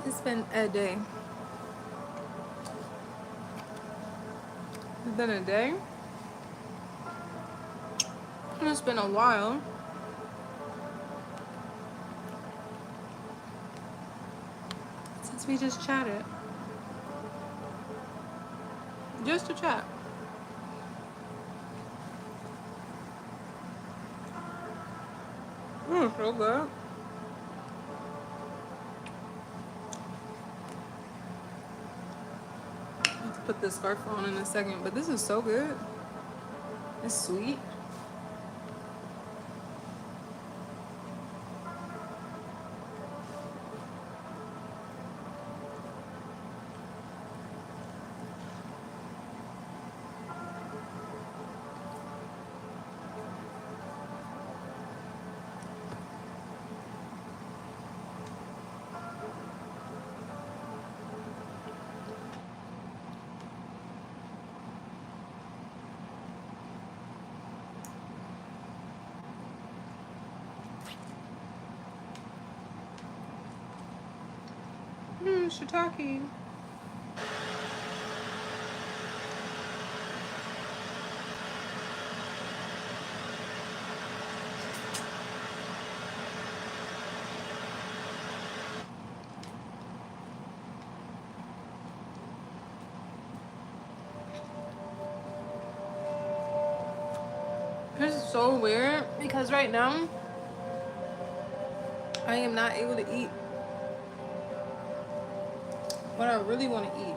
It's been a day. It's been a day. And it's been a while. Since we just chatted. Just to chat. So good. I have to put this scarf on in a second, but this is so good. It's sweet. Shiitake. This is so weird because right now I am not able to eat what I really want to eat.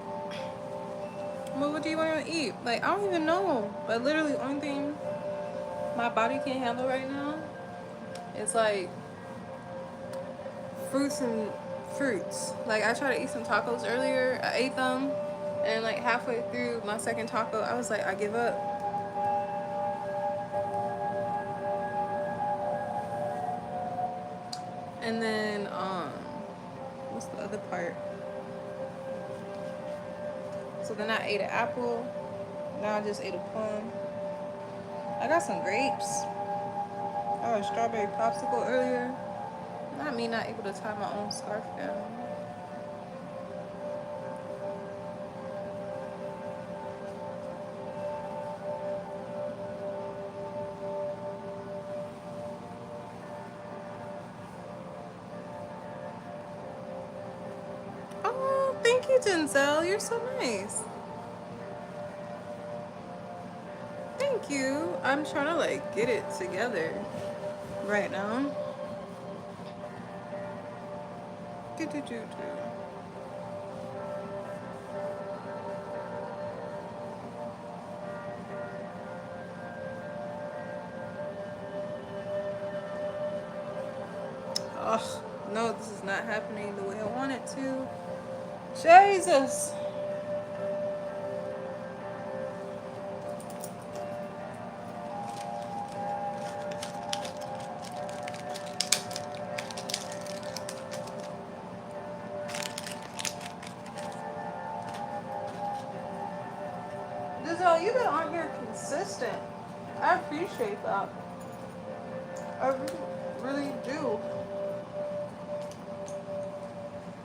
But what do you want to eat? Like, I don't even know. But literally, the only thing my body can't handle right now is like fruits. Like, I tried to eat some tacos earlier. I ate them. And like halfway through my second taco, I was like, I give up. And then, what's the other part? So then I ate an apple. Now I just ate a plum. I got some grapes. I had a strawberry popsicle earlier. Not me not able to tie my own scarf down. Oh, thank you, Denzel. You're so nice. Thank you. I'm trying to like get it together right now. Do. Oh, no, this is not happening the way I want it to. Jesus. Denzel, you've been on here consistent. I appreciate that. I really do.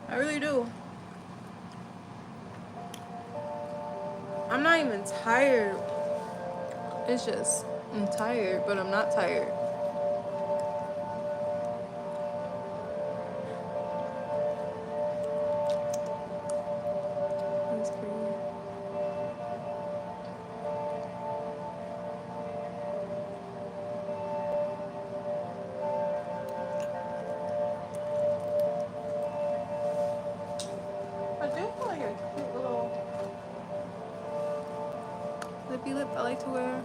I really do. I'm not even tired. It's just, I'm tired, but I'm not tired. That's crazy. I do feel like a cute little lippy lip I like to wear.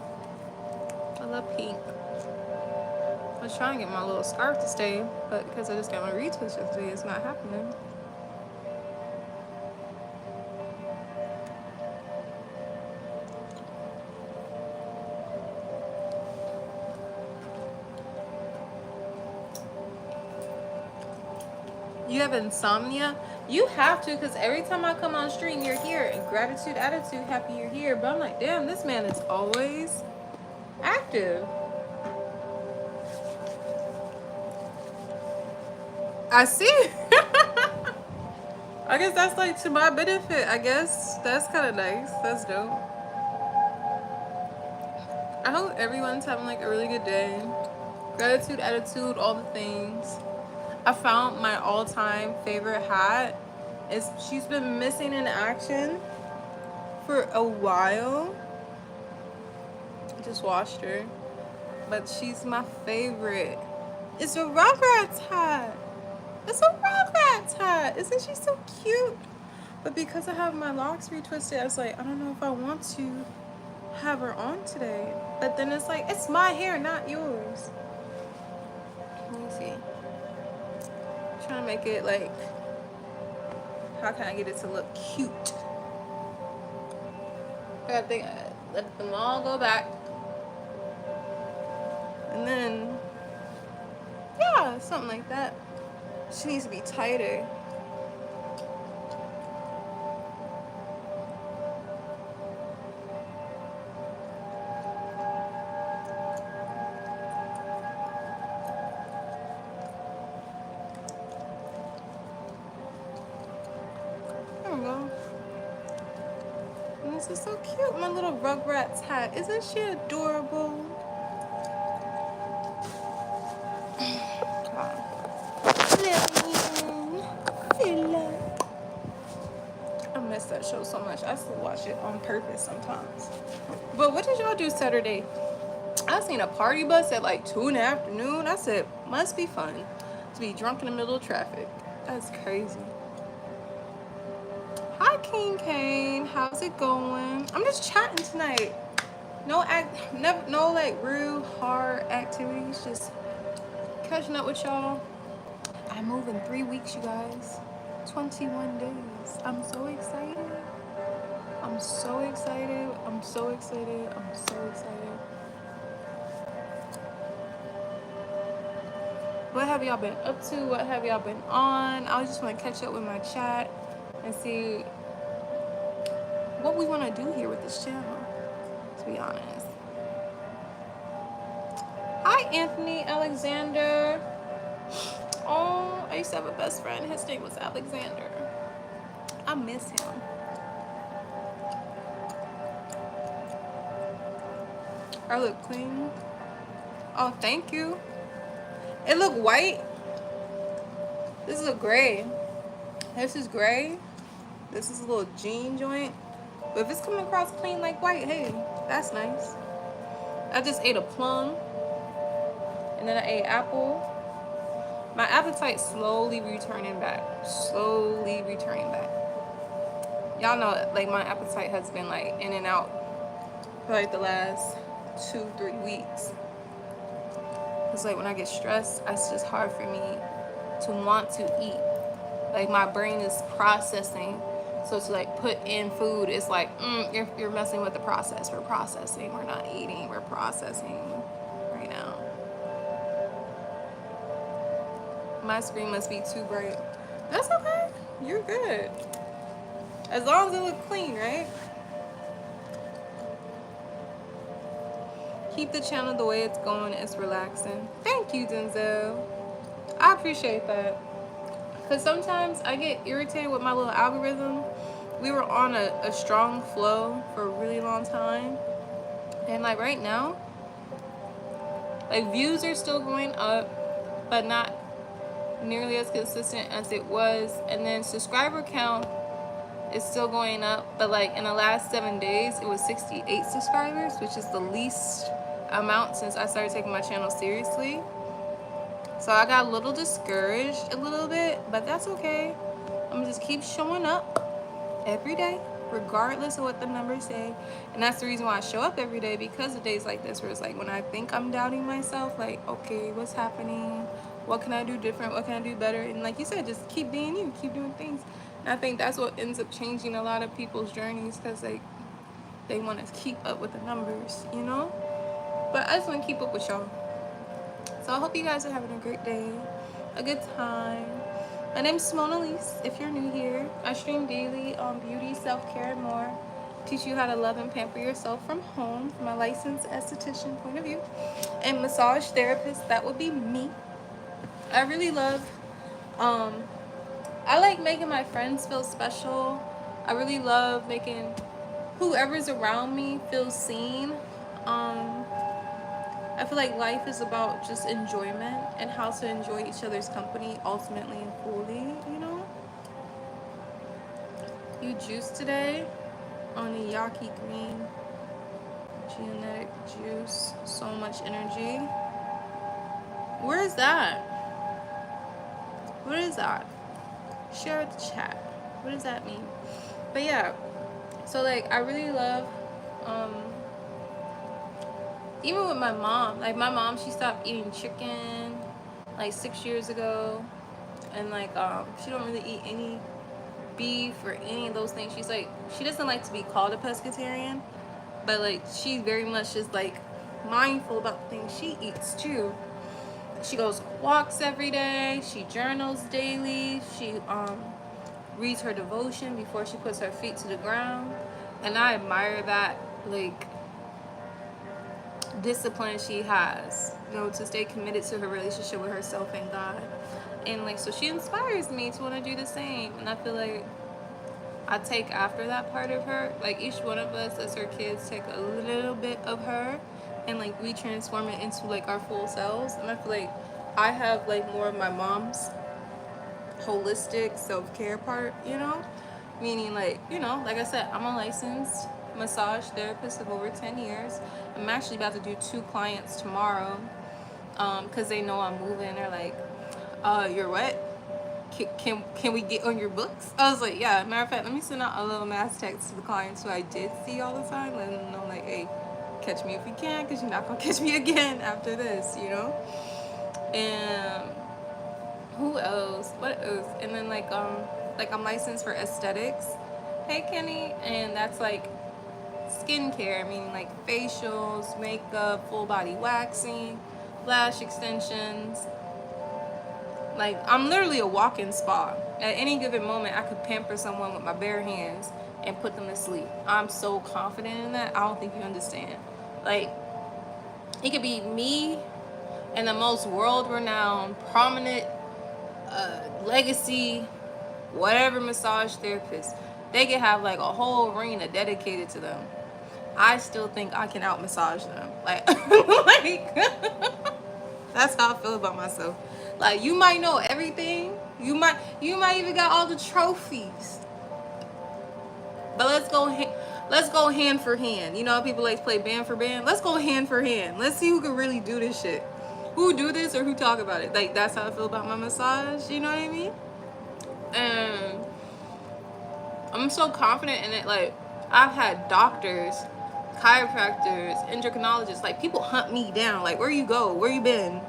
I love pink. I was trying to get my little scarf to stay, but because I just got my retwist yesterday, it's not happening. You have insomnia? You have to, because every time I come on stream, you're here. And gratitude, attitude, happy you're here. But I'm like, damn, this man is always active. I see. I guess that's like to my benefit. I guess that's kind of nice. That's dope. I hope everyone's having like a really good day. Gratitude, attitude, all the things. I found my all-time favorite hat. She's been missing in action for a while. I just washed her, but she's my favorite. It's a Rugrats hat. It's a Rugrats hat. Isn't she so cute? But because I have my locks retwisted, I was like, I don't know if I want to have her on today. But then it's like, it's my hair, not yours. Let me see. I'm trying to make it like, how can I get it to look cute? I think I let them all go back. And then, yeah, something like that. She needs to be tighter. There we go. And this is so cute, my little Rugrats hat. Isn't she adorable? I miss that show so much. I still watch it on purpose sometimes. But what did y'all do Saturday? I seen a party bus at like 2 in the afternoon. I said, must be fun to be drunk in the middle of traffic. That's crazy. Hi, King Kane. How's it going? I'm just chatting tonight. No like real hard activities. Just catching up with y'all. I move in 3 weeks, you guys. 21 days. I'm so excited. I'm so excited. I'm so excited. I'm so excited. What have y'all been up to? What have y'all been on? I just want to catch up with my chat and see what we want to do here with this channel, to be honest. Hi, Anthony Alexander. Oh, I used to have a best friend. His name was Alexander. I miss him. I look clean. Oh, thank you. It look white. This is a gray. This is gray. This is a little jean joint. But if it's coming across clean like white, hey, that's nice. I just ate a plum. And then I ate apple. My appetite slowly returning back. Slowly returning back. Y'all know, like, my appetite has been, like, in and out for, like, the last 2-3 weeks. It's like when I get stressed, it's just hard for me to want to eat. Like, my brain is processing. So to, like, put in food, it's like, you're messing with the process. We're processing. We're not eating. We're processing right now. My screen must be too bright. That's okay. You're good. As long as it looks clean, right? Keep the channel the way it's going. It's relaxing. Thank you, Denzel. I appreciate that. Because sometimes I get irritated with my little algorithm. We were on a strong flow for a really long time. And like right now, like views are still going up, but not nearly as consistent as it was. And then subscriber count is still going up, but like in the last 7 days, it was 68 subscribers, which is the least amount since I started taking my channel seriously. So I got a little discouraged a little bit, but that's okay. I'm gonna just keep showing up every day, regardless of what the numbers say. And that's the reason why I show up every day, because of days like this where it's like when I think I'm doubting myself, like, okay, what's happening? What can I do different? What can I do better? And like you said, just keep being you, keep doing things. And I think that's what ends up changing a lot of people's journeys, because they want to keep up with the numbers, you know? But I just want to keep up with y'all. So I hope you guys are having a great day, a good time. My name's Cimonealise, if you're new here. I stream daily on beauty, self-care, and more. Teach you how to love and pamper yourself from home, from a licensed esthetician point of view. And massage therapist, that would be me. I really love I like making my friends feel special. I really love making whoever's around me feel seen. Um, I feel like life is about just enjoyment and how to enjoy each other's company ultimately and fully, you know? You juice today on the Yaki Green genetic juice. So much energy. Where is that? What is that? Share the chat. What does that mean? But yeah, so like I really love um even with my mom, like my mom, she stopped eating chicken like 6 years ago, and like she don't really eat any beef or any of those things. She's like, she doesn't like to be called a pescatarian, but like she very much is like mindful about the things she eats too. She goes walks every day, she journals daily, she reads her devotion before she puts her feet to the ground, and I admire that like discipline she has, you know, to stay committed to her relationship with herself and God. And like, so she inspires me to want to do the same. And I feel like I take after that part of her. Like each one of us as her kids take a little bit of her and like we transform it into like our full selves. And I feel like I have like more of my mom's holistic self-care part, you know? Meaning like, you know, like I said, I'm a licensed massage therapist of over 10 years. I'm actually about to do 2 clients tomorrow because they know I'm moving. They're like, you're what? Can we get on your books? I was like, yeah. Matter of fact, let me send out a little mass text to the clients who I did see all the time, letting them know like, hey, catch me if you can, because you're not gonna catch me again after this, you know. And who else? What else? And then like I'm licensed for aesthetics. Hey Kenny, and that's like skincare, meaning like facials, makeup, full body waxing, lash extensions. Like I'm literally a walk-in spa. At any given moment, I could pamper someone with my bare hands and put them to sleep. I'm so confident in that. I don't think you understand. Like it could be me and the most world-renowned, prominent, legacy, whatever massage therapist. They could have like a whole arena dedicated to them. I still think I can out massage them. Like, like that's how I feel about myself. Like you might know everything. You might even got all the trophies. But let's go hand for hand. You know how people like to play band for band? Let's go hand for hand. Let's see who can really do this shit. Who do this or who talk about it. Like that's how I feel about my massage, you know what I mean? And I'm so confident in it. Like I've had doctors, chiropractors, endocrinologists, like people hunt me down. Like where you go? Where you been?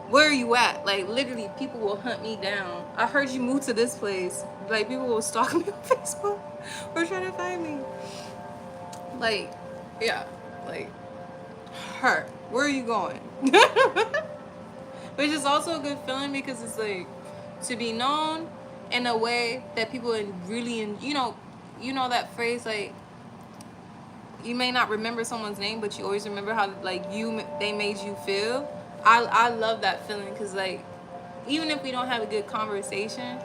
Where are you at? Like literally people will hunt me down. I heard you moved to this place. Like people will stalk me on Facebook or trying to find me. Like, yeah, like her. Where are you going? Which is also a good feeling because it's like to be known in a way that people really, you know that phrase like you may not remember someone's name, but you always remember how like they made you feel. I love that feeling because like even if we don't have a good conversation,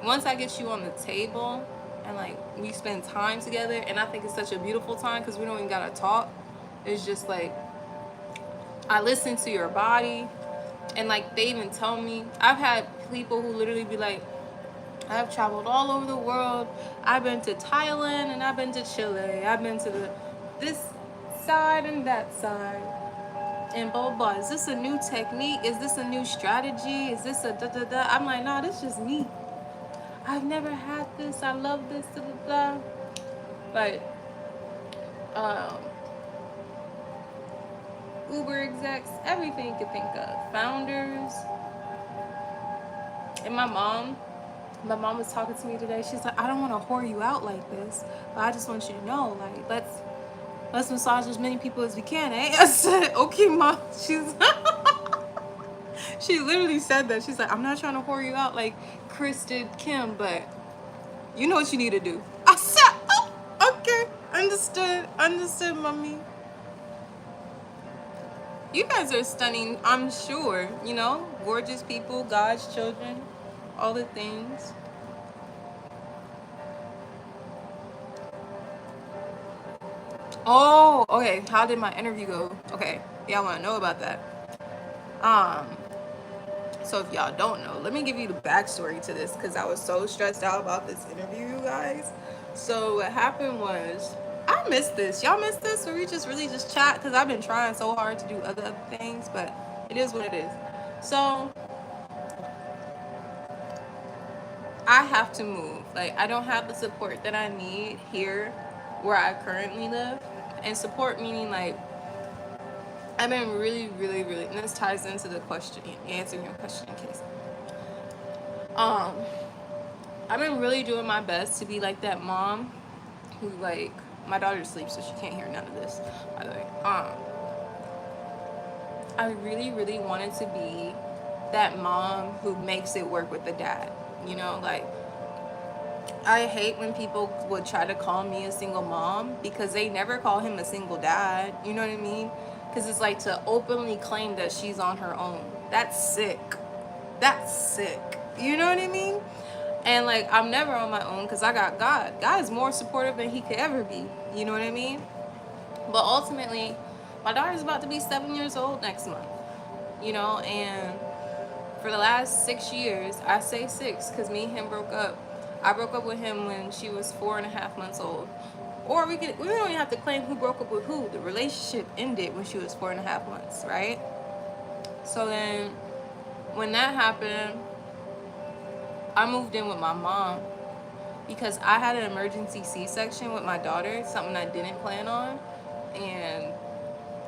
once I get you on the table and like we spend time together, and I think it's such a beautiful time because we don't even gotta talk. It's just like I listen to your body, and like they even tell me, I've had people who literally be like, I've traveled all over the world. I've been to Thailand and I've been to Chile. I've been to this side and that side. And blah, blah, blah. Is this a new technique? Is this a new strategy? Is this a da, da, da? I'm like, nah, this is just me. I've never had this. I love this, da, da, da. But, Uber execs, everything you could think of. Founders. And my mom was talking to me today. She's like, I don't want to whore you out like this, but I just want you to know, like, let's massage as many people as we can, eh? I said, okay, mom. She literally said that. She's like, I'm not trying to whore you out like Chris did Kim, but you know what you need to do. I said, oh, okay, understood, mommy. You guys are stunning, I'm sure. You know, gorgeous people, God's children, all the things. Oh, okay. How did my interview go? Okay, y'all want to know about that? Um, so if y'all don't know, let me give you the backstory to this because I was so stressed out about this interview, you guys. So what happened was, I missed this. Y'all missed this, where we just really just chat because I've been trying so hard to do other things, but it is what it is. So I have to move. Like, I don't have the support that I need here where I currently live. And support meaning like I've been really, and this ties into the question, answering your question in case. Um, I've been really doing my best to be like that mom who, like, my daughter sleeps, so she can't hear none of this, by the way. I really wanted to be that mom who makes it work with the dad. You know, like, I hate when people would try to call me a single mom because they never call him a single dad. You know what I mean? Because it's like to openly claim that she's on her own. That's sick. That's sick. You know what I mean? And like, I'm never on my own because I got God. God is more supportive than he could ever be. You know what I mean? But ultimately, my daughter's about to be 7 years old next month. You know, and for the last 6 years, I say six because me and him broke up. I broke up with him when she was 4.5 months old. Or we don't even have to claim who broke up with who. The relationship ended when she was 4.5 months, right? So then when that happened, I moved in with my mom because I had an emergency C-section with my daughter, something I didn't plan on. And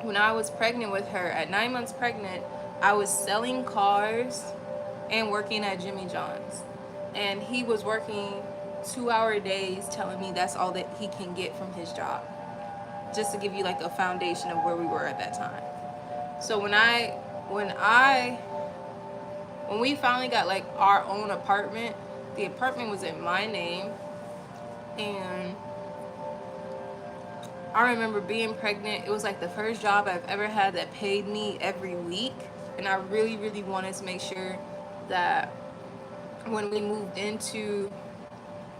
when I was pregnant with her, at 9 months pregnant, I was selling cars and working at Jimmy John's. And he was working 2-hour days telling me that's all that he can get from his job. Just to give you like a foundation of where we were at that time. So when we finally got like our own apartment, the apartment was in my name. And I remember being pregnant. It was like the first job I've ever had that paid me every week. And I really wanted to make sure that when we moved into,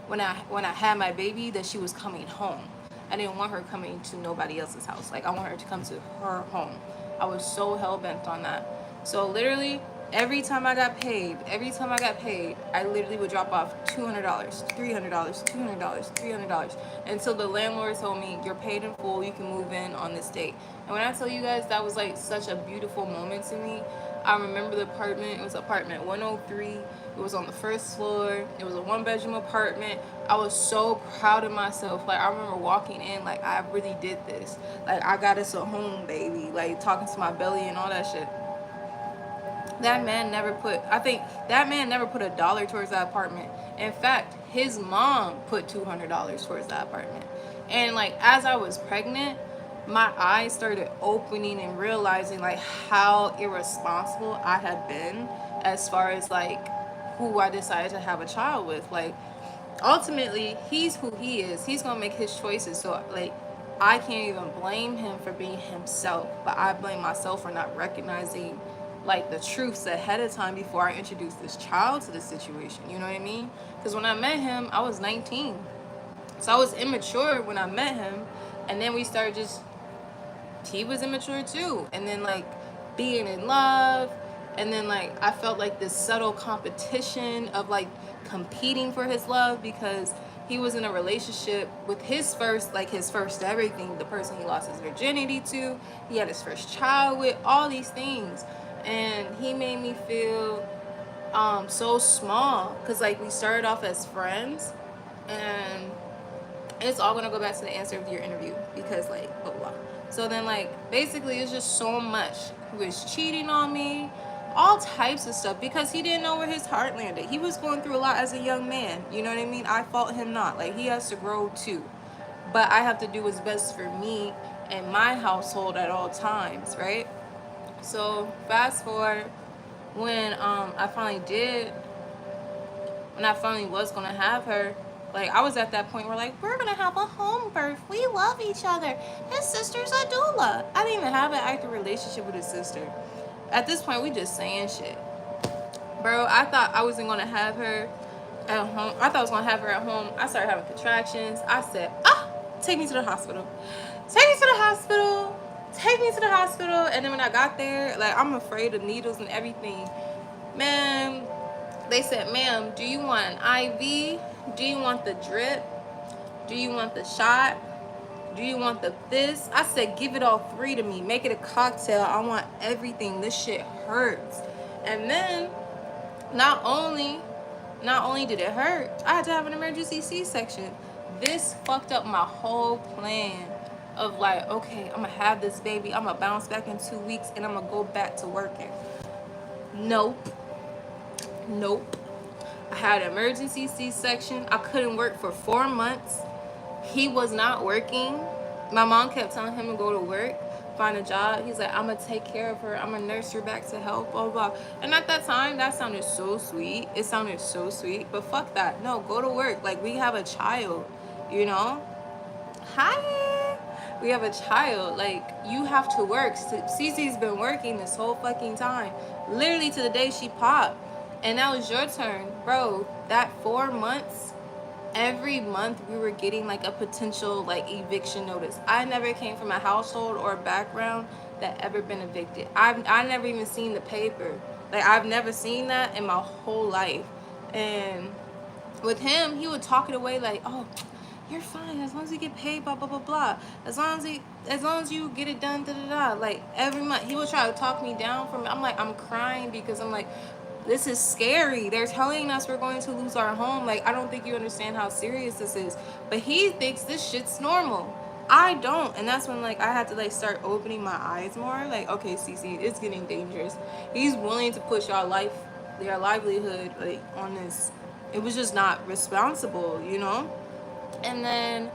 when I had my baby, that she was coming home. I didn't want her coming to nobody else's house. Like, I want her to come to her home. I was so hell-bent on that. So literally, every time I got paid, I literally would drop off $200, $300, $200, $300, until the landlord told me, you're paid in full, you can move in on this date. And when I tell you guys, that was like such a beautiful moment to me. I remember the apartment. It was apartment 103. It was on the first floor. It was a 1-bedroom apartment. I was so proud of myself. Like, I remember walking in, like, I really did this. Like, I got us a home, baby. Like, talking to my belly and all that shit. That man never put, I think that man never put $1 towards that apartment. In fact, his mom put $200 towards that apartment. And like, as I was pregnant, my eyes started opening and realizing like how irresponsible I had been as far as like who I decided to have a child with. Like, ultimately, he's who he is. He's gonna make his choices. So like, I can't even blame him for being himself, but I blame myself for not recognizing like the truths ahead of time before I introduced this child to the situation. You know what I mean? Because when I met him, I was 19. So I was immature when I met him. And then we started just, he was immature too. And then like being in love. And then like I felt like this subtle competition of like competing for his love because he was in a relationship with his first everything, the person he lost his virginity to, he had his first child with, all these things. And he made me feel so small because like we started off as friends. And it's all gonna go back to the answer of your interview because like blah blah. So then like basically it's just so much. He was cheating on me, all types of stuff because he didn't know where his heart landed. He was going through a lot as a young man. You know what I mean? I fault him not. Like, he has to grow too. But I have to do what's best for me and my household at all times, right? So fast forward when when I finally was gonna have her, like I was at that point where like we're gonna have a home birth. We love each other. His sister's a doula. I didn't even have an active relationship with his sister. At this point, we just saying shit. Bro, I thought I wasn't gonna have her at home. I thought I was gonna have her at home. I started having contractions. I said, take me to the hospital. take me to the hospital, take me to the hospital. And then when I got there, like, I'm afraid of needles and everything. Man, they said, ma'am, do you want an IV? Do you want the drip? Do you want the shot? Do you want the this? I said, give it all three to me. Make it a cocktail. I want everything. This shit hurts. And then not only did it hurt, I had to have an emergency C-section. This fucked up my whole plan of like, okay, I'm gonna have this baby. I'm gonna bounce back in 2 weeks and I'm gonna go back to working. Nope. I had an emergency C-section. I couldn't work for 4 months. He was not working. My mom kept telling him to go to work, find a job. He's like, I'm gonna take care of her. I'm gonna nurse her back to health, blah, blah, blah. And at that time, that sounded so sweet. It sounded so sweet, but fuck that. No, go to work. Like, we have a child, you know? Hi. We have a child. Like, you have to work. Cece's been working this whole fucking time. Literally to the day she popped. And now it's your turn. Bro, that 4 months, every month we were getting like a potential like eviction notice. I never came from a household or a background that ever been evicted. I never even seen the paper. Like, I've never seen that in my whole life. And with him, he would talk it away like, oh, you're fine as long as you get paid, blah blah blah blah. As long as you get it done, da da da. Like, every month he would try to talk me down from it. I'm like, I'm crying because I'm like, this is scary. They're telling us we're going to lose our home. Like, I don't think you understand how serious this is. But he thinks this shit's normal. I don't. And that's when, like, I had to, like, start opening my eyes more. Like, okay, Cece, it's getting dangerous. He's willing to push their livelihood, like, on this. It was just not responsible, you know? And then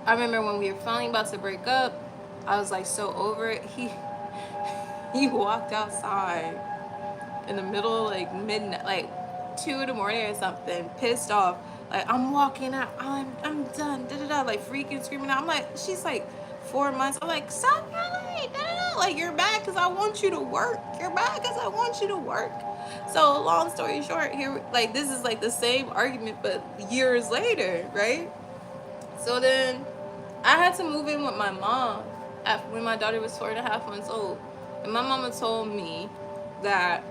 I remember when we were finally about to break up, I was, like, so over it. He walked outside in the middle, like midnight, like 2 in the morning or something, pissed off. Like, I'm walking out, I'm done, da da da, like freaking screaming out. I'm like, she's like 4 months. I'm like, stop yelling, da da da. Like, you're back because I want you to work. You're back because I want you to work. So long story short, here, like, this is like the same argument, but years later, right? So then I had to move in with my mom when my daughter was 4.5 months old, and my mama told me that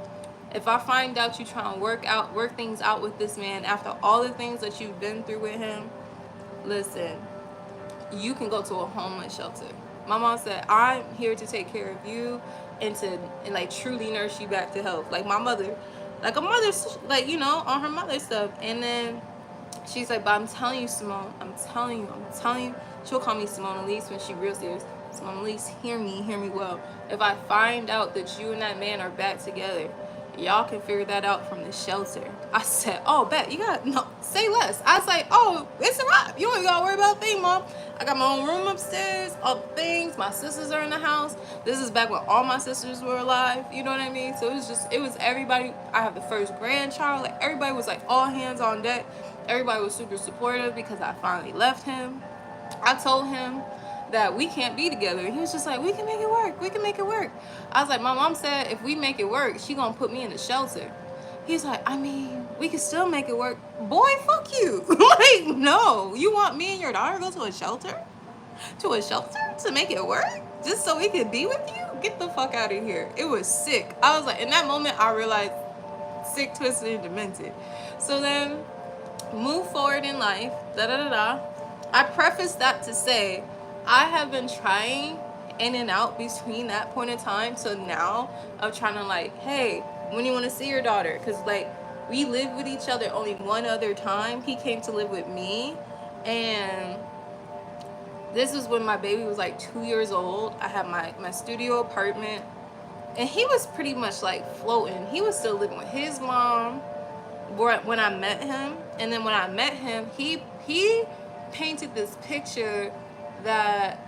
if I find out you trying to work things out with this man after all the things that you've been through with him, listen, you can go to a homeless shelter. My mom said, I'm here to take care of you and like truly nurse you back to health. Like my mother, like a mother's, like, you know, on her mother stuff. And then she's like, but I'm telling you, Simone, I'm telling you. She'll call me Cimonealise when she real serious. Cimonealise, hear me well. If I find out that you and that man are back together, y'all can figure that out from the shelter. I said, oh, bet, you got, no, say less. I was like, oh, it's a wrap. You don't even gotta worry about a thing, Mom. I got my own room upstairs, all the things. My sisters are in the house. This is back when all my sisters were alive. You know what I mean? So it was everybody. I have the first grandchild. Like, everybody was like all hands on deck. Everybody was super supportive because I finally left him. I told him that we can't be together. He was just like, we can make it work. We can make it work. I was like, my mom said if we make it work, she gonna put me in the shelter. He's like, I mean, we can still make it work. Boy, fuck you. Like, no. You want me and your daughter to go to a shelter? To a shelter? To make it work? Just so we could be with you? Get the fuck out of here. It was sick. I was like, in that moment, I realized sick, twisted, and demented. So then, move forward in life. Da-da-da-da. I preface that to say, I have been trying in and out between that point in time to now of trying to like, hey, when you want to see your daughter? Because like, we lived with each other only one other time. He came to live with me, and this was when my baby was like 2 years old. I had my studio apartment, and he was pretty much like floating. He was still living with his mom when I met him. And then when I met him, he painted this picture that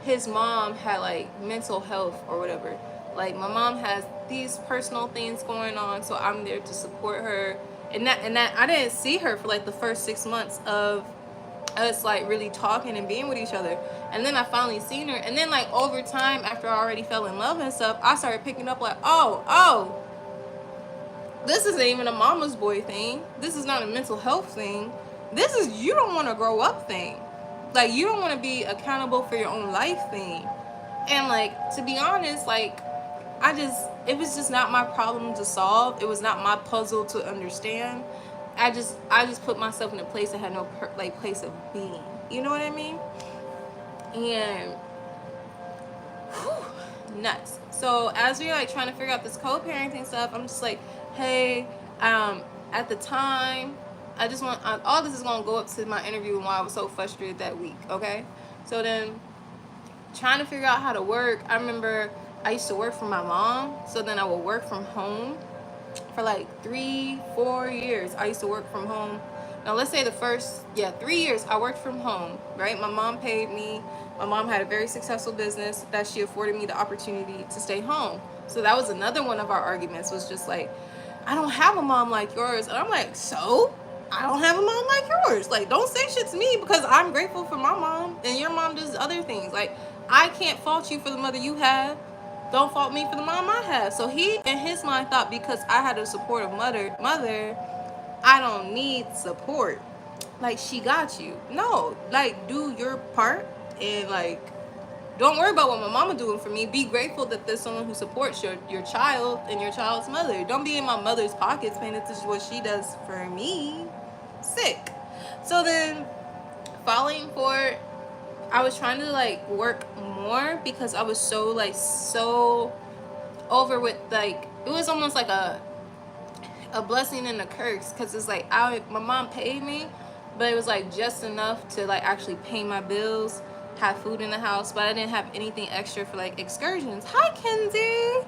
his mom had like mental health or whatever. Like, my mom has these personal things going on, so I'm there to support her. And that I didn't see her for like the first 6 months of us like really talking and being with each other. And then I finally seen her, and then like over time, after I already fell in love and stuff, I started picking up like, oh, this isn't even a mama's boy thing. This is not a mental health thing. This is you don't want to grow up thing. Like, you don't want to be accountable for your own life thing. And like, to be honest, like, it was just not my problem to solve. It was not my puzzle to understand. I just put myself in a place that had no place of being. You know what I mean? And nuts. So as we're like trying to figure out this co-parenting stuff, I'm just like, hey, at the time, I just want all this is gonna go up to my interview and why I was so frustrated that week. Okay, so then trying to figure out how to work. I remember I used to work for my mom, so then I would work from home for like 3-4 years. I used to work from home. Now let's say the first 3 years I worked from home, right? My mom paid me. My mom had a very successful business that she afforded me the opportunity to stay home. So that was another one of our arguments, was just like, I don't have a mom like yours. And I'm like, so? I don't have a mom like yours. Like, don't say shit to me because I'm grateful for my mom and your mom does other things. Like, I can't fault you for the mother you have. Don't fault me for the mom I have. So he, in his mind, thought because I had a supportive mother, I don't need support. Like, she got you. No, like, do your part and like, don't worry about what my mama doing for me. Be grateful that there's someone who supports your child and your child's mother. Don't be in my mother's pockets paying attention to what she does for me. Sick. So then, following forward, I was trying to like work more because I was so over with, like, it was almost like a blessing and a curse, because it's like my mom paid me, but it was like just enough to like actually pay my bills, have food in the house, but I didn't have anything extra for like excursions. Hi, Kenzie.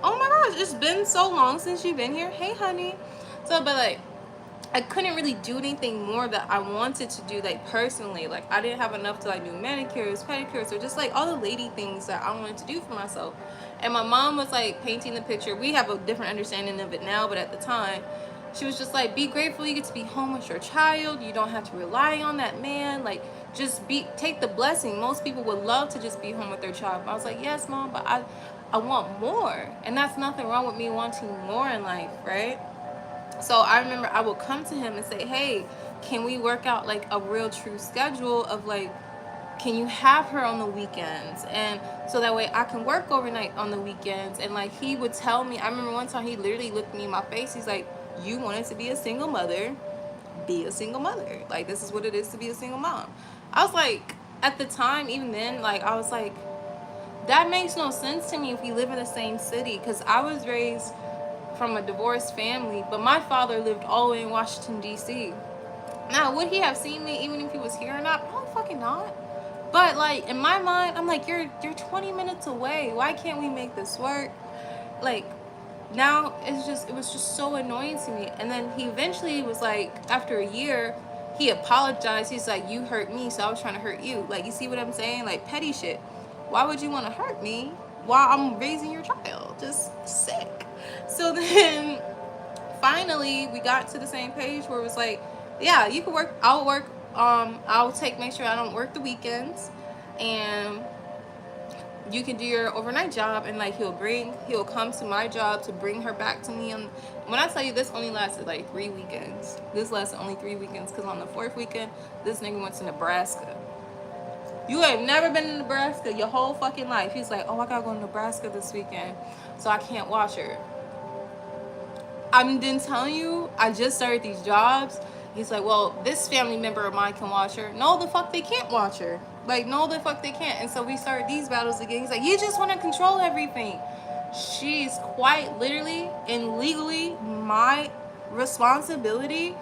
Oh my gosh, it's been so long since you've been here. Hey, honey. So, but like, I couldn't really do anything more that I wanted to do, like, personally. Like, I didn't have enough to like do manicures, pedicures, or just like all the lady things that I wanted to do for myself. And my mom was like painting the picture. We have a different understanding of it now, but at the time, she was just like, be grateful you get to be home with your child. You don't have to rely on that man. Like, just take the blessing. Most people would love to just be home with their child. I was like, yes, mom, but I want more. And that's nothing wrong with me wanting more in life, right? So I remember I would come to him and say, hey, can we work out like a real true schedule of like, can you have her on the weekends? And so that way I can work overnight on the weekends. And like, he would tell me, I remember one time he literally looked me in my face. He's like, you wanted to be a single mother, be a single mother. Like, this is what it is to be a single mom. I was like, at the time, even then, like, I was like, that makes no sense to me if we live in the same city. Because I was raised from a divorced family, but my father lived all the way in Washington, D.C. Now, would he have seen me even if he was here or not? Probably fucking not. But like, in my mind, I'm like, you're 20 minutes away. Why can't we make this work? Like, now it was just so annoying to me. And then he eventually was like, after a year, he apologized. He's like, you hurt me, so I was trying to hurt you. Like, you see what I'm saying? Like, petty shit. Why would you want to hurt me while I'm raising your child? Just sick. So then finally we got to the same page where it was like, yeah, you can work, I'll work, make sure I don't work the weekends, and you can do your overnight job. And like, he'll come to my job to bring her back to me. And when I tell you, this only lasted like 3 weekends. This lasted only 3 weekends, because on the 4th weekend, this nigga went to Nebraska. You have never been in Nebraska your whole fucking life. He's like, oh, I gotta go to Nebraska this weekend, so I can't watch her. I'm then telling you, I just started these jobs. He's like, well, this family member of mine can watch her. No, the fuck they can't watch her. Like, no, the fuck they can't. And so we started these battles again. He's like, you just want to control everything. She's quite literally and legally my responsibility.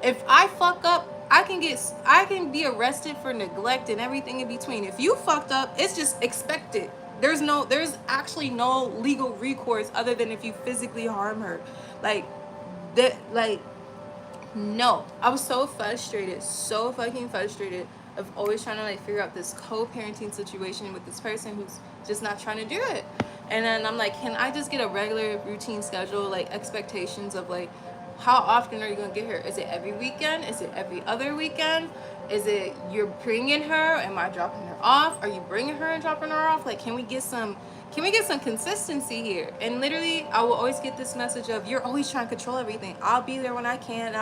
If I fuck up, I can be arrested for neglect and everything in between. If you fucked up, it's just expected. There's actually no legal recourse other than if you physically harm her. Like, that, like, no. I was so frustrated, so fucking frustrated of always trying to like figure out this co-parenting situation with this person who's just not trying to do it. And then I'm like, can I just get a regular routine schedule, like expectations of like, how often are you gonna get her? Is it every weekend? Is it every other weekend? Is it you're bringing her? Am I dropping her off? Are you bringing her and dropping her off? Like, can we get some can we get some consistency here? And literally, I will always get this message of, you're always trying to control everything. I'll be there when I can,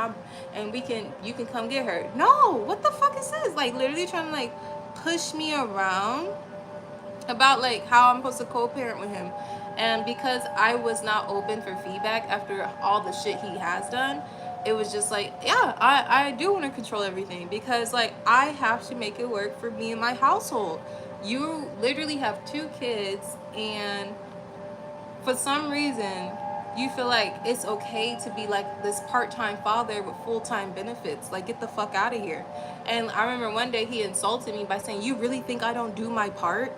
and you can come get her. No, what the fuck is this? Like, literally trying to like push me around about like how I'm supposed to co-parent with him. And because I was not open for feedback after all the shit he has done, it was just like, yeah, I do want to control everything, because like I have to make it work for me and my household. You literally have 2 kids, and for some reason you feel like it's okay to be like this part-time father with full-time benefits. Like, get the fuck out of here. And I remember one day he insulted me by saying, you really think I don't do my part?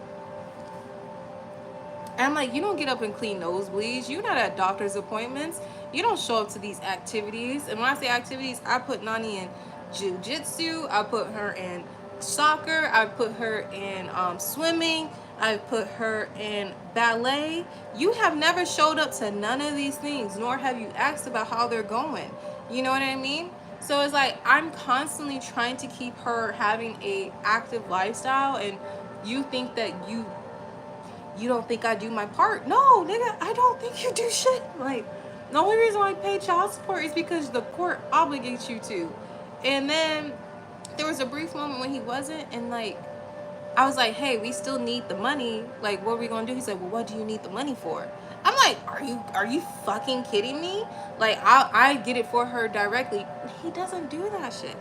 And I'm like, you don't get up and clean nosebleeds. You're not at doctor's appointments. You don't show up to these activities. And when I say activities, I put Nani in jiu-jitsu. I put her in soccer. I put her in swimming. I put her in ballet. You have never showed up to none of these things, nor have you asked about how they're going. You know what I mean? So it's like I'm constantly trying to keep her having a active lifestyle, and you think that you don't think I do my part. No, nigga, I don't think you do shit. Like, the only reason why I pay child support is because the court obligates you to. And then there was a brief moment when he wasn't, and like I was like, hey, we still need the money. Like, what are we gonna do? He's like, well, what do you need the money for? I'm like, are you fucking kidding me? Like, I get it for her directly. He doesn't do that shit.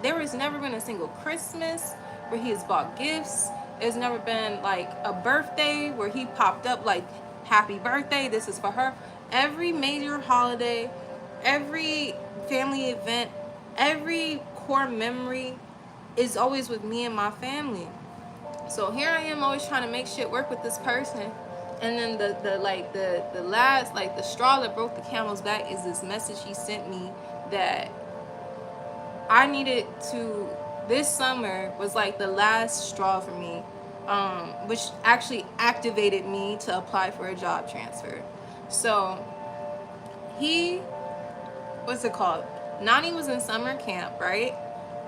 There has never been a single Christmas where he has bought gifts. There's never been like a birthday where he popped up like, happy birthday, this is for her. Every major holiday, every family event, every core memory is always with me and my family. So here I am always trying to make shit work with this person. And then the last, like the straw that broke the camel's back is this message he sent me that I needed to, this summer was like the last straw for me, which actually activated me to apply for a job transfer. So what's it called? Nani was in summer camp, right?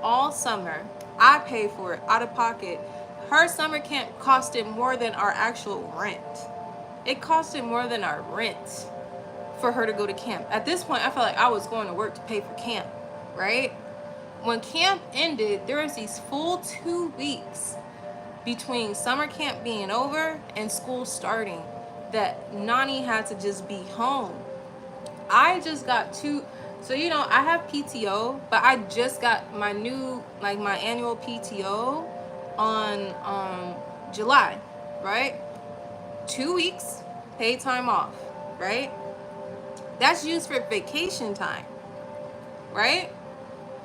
All summer. I paid for it out of pocket. Her summer camp costed more than our actual rent. It costed more than our rent for her to go to camp. At this point, I felt like I was going to work to pay for camp, right? When camp ended, there was these full 2 weeks between summer camp being over and school starting that Nani had to just be home. I just got so I have PTO, but I just got my new, like my annual PTO on July, right? 2 weeks paid time off, right? That's used for vacation time, right?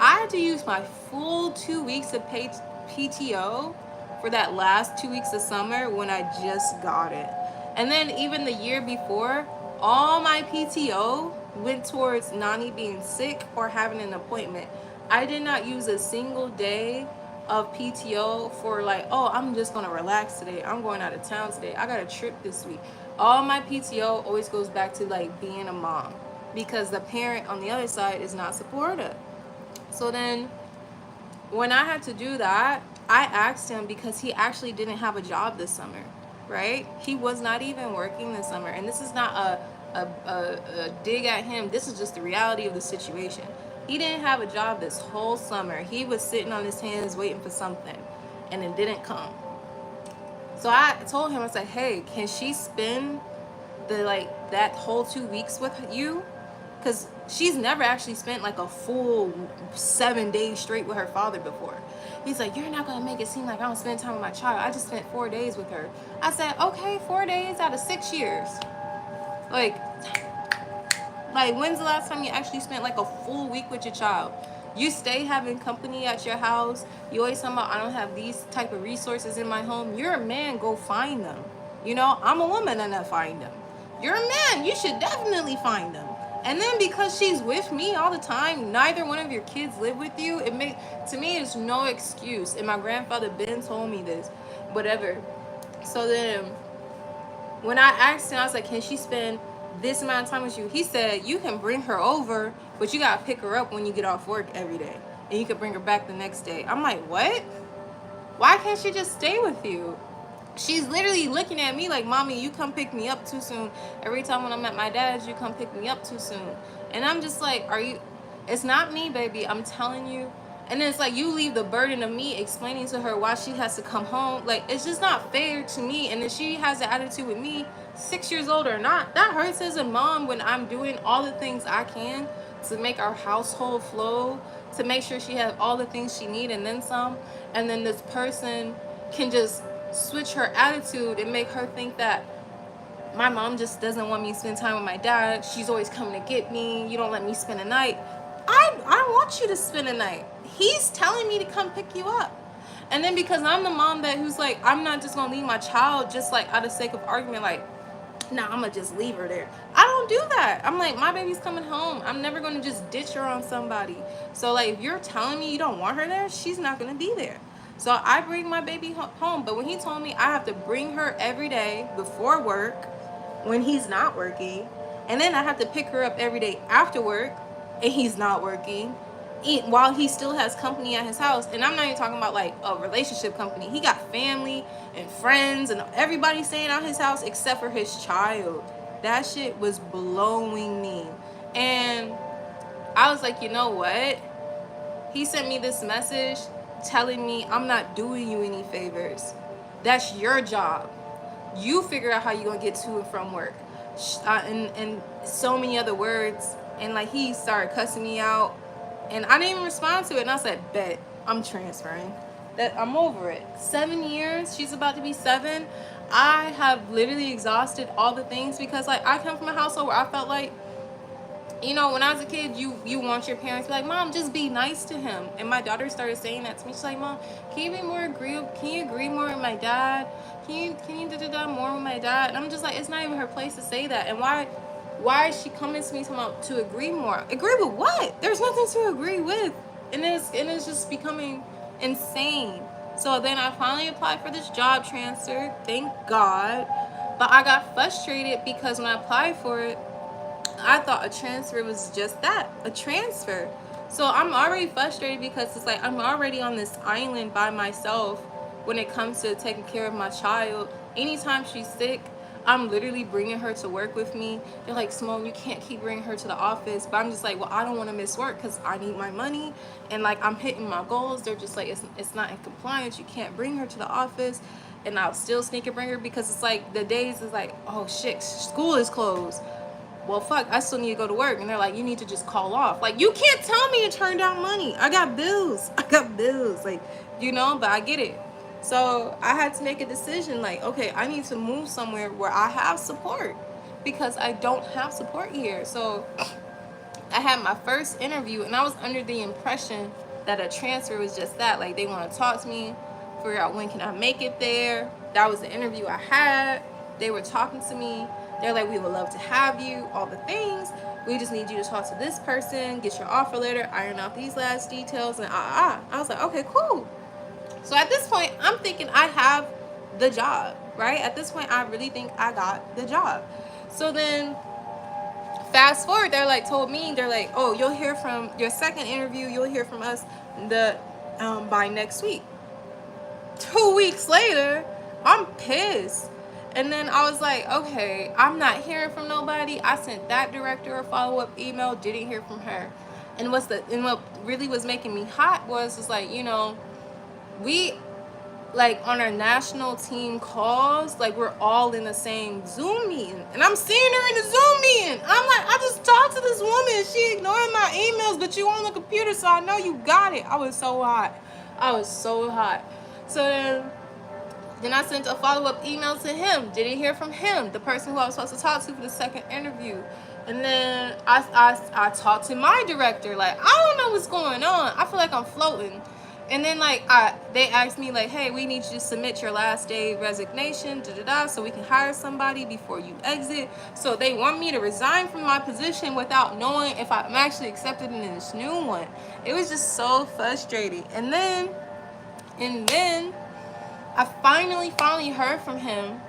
I had to use my full 2 weeks of paid PTO for that last 2 weeks of summer when I just got it. And then even the year before, all my PTO went towards Nani being sick or having an appointment. I did not use a single day of PTO for like, oh, I'm just gonna relax today, I'm going out of town today, I got a trip this week. All my PTO always goes back to like being a mom, because the parent on the other side is not supportive. So then when I had to do that, I asked him, because he actually didn't have a job this summer, right? He was not even working this summer. And this is not a dig at him. This is just the reality of the situation. He didn't have a job this whole summer. He was sitting on his hands waiting for something, and it didn't come. So I told him, I said, hey, can she spend that whole 2 weeks with you? Because she's never actually spent like a full 7 days straight with her father before. He's like, you're not going to make it seem like I don't spend time with my child. I just spent 4 days with her. I said, okay, 4 days out of 6 years. Like, when's the last time you actually spent like a full week with your child? You stay having company at your house. You always talking about, I don't have these type of resources in my home. You're a man, go find them. I'm a woman and I find them. You're a man, you should definitely find them. And then because she's with me all the time, neither one of your kids live with you. To me, it's no excuse. And my grandfather Ben told me this, whatever. So then when I asked him, I was like, can she spend this amount of time with you? He said, you can bring her over, but you gotta pick her up when you get off work every day, and you can bring her back the next day. I'm like, what? Why can't she just stay with you? she's literally looking at me like, mommy, you come pick me up too soon. Every time when I'm at my dad's, you come pick me up too soon. And I'm just like, are you, it's not me, baby, I'm telling you. And then it's like you leave the burden of me explaining to her why she has to come home. Like, it's just not fair to me. And then she has the attitude with me, 6 years old or not. That hurts as a mom when I'm doing all the things I can to make our household flow, to make sure she has all the things she needs and then some. And then this person can just switch her attitude and make her think that my mom just doesn't want me to spend time with my dad. She's always coming to get me. You don't let me spend a night. I want you to spend a night. He's telling me to come pick you up. And then because I'm the mom that who's like, I'm not just gonna leave my child just like out of sake of argument, like, nah, I'm gonna just leave her there. I don't do that. I'm like, my baby's coming home. I'm never gonna just ditch her on somebody. So like, if you're telling me you don't want her there, she's not gonna be there. So I bring my baby home. But when he told me I have to bring her every day before work when he's not working, and then I have to pick her up every day after work and he's not working, while he still has company at his house. And I'm not even talking about like a relationship company. He got family and friends and everybody staying at his house except for his child. That shit was blowing me. And I was like, you know what? He sent me this message telling me I'm not doing you any favors. That's your job. You figure out how you're gonna get to and from work. And so many other words. And like, he started cussing me out, and I didn't even respond to it. And I said, bet, I'm transferring. That I'm over it. 7 years, she's about to be 7. I have literally exhausted all the things, because like, I come from a household where I felt like, you know, when I was a kid, you want your parents to be like, mom, just be nice to him. And my daughter started saying that to me. She's like, mom, can you be more agreeable? Can you agree more with my dad? Can you do that more with my dad? And I'm just like, it's not even her place to say that. And why is she coming to me to agree more? Agree with what? There's nothing to agree with. And it's just becoming insane. So then I finally applied for this job transfer, thank God. But I got frustrated because when I applied for it, I thought a transfer was just that, a transfer. So I'm already frustrated because it's like I'm already on this island by myself when it comes to taking care of my child. Anytime she's sick, I'm literally bringing her to work with me. They're like, Simone, you can't keep bringing her to the office. But I'm just like, well, I don't want to miss work because I need my money. And like, I'm hitting my goals. They're just like, it's not in compliance. You can't bring her to the office. And I'll still sneak and bring her because it's like the days is like, oh shit, school is closed. Well, fuck, I still need to go to work. And they're like, you need to just call off. Like, you can't tell me to turn down money. I got bills. Like, you know, but I get it. So I had to make a decision like, okay, I need to move somewhere where I have support, because I don't have support here. So I had my first interview, and I was under the impression that a transfer was just that. Like, they want to talk to me, figure out when can I make it there. That was the interview I had. They were talking to me. They're like, we would love to have you, all the things. We just need you to talk to this person, get your offer letter, iron out these last details, and I was like, okay, cool. So at this point, I'm thinking I have the job, right? At this point, I really think I got the job. So then fast forward, they're like, oh, you'll hear from your second interview, you'll hear from us by next week. 2 weeks later, I'm pissed. And then I was like, okay, I'm not hearing from nobody. I sent that director a follow-up email, didn't hear from her. And what really was making me hot was like, you know, we, like, on our national team calls, like, we're all in the same Zoom meeting. And I'm seeing her in the Zoom meeting. I'm like, I just talked to this woman. She ignoring my emails, but you on the computer, so I know you got it. I was so hot. So then I sent a follow-up email to him. Didn't hear from him, the person who I was supposed to talk to for the second interview. And then I talked to my director. Like, I don't know what's going on. I feel like I'm floating. And then like they asked me like, hey, we need you to submit your last day resignation, so we can hire somebody before you exit. So they want me to resign from my position without knowing if I'm actually accepted in this new one. It was just so frustrating. And then I finally heard from him,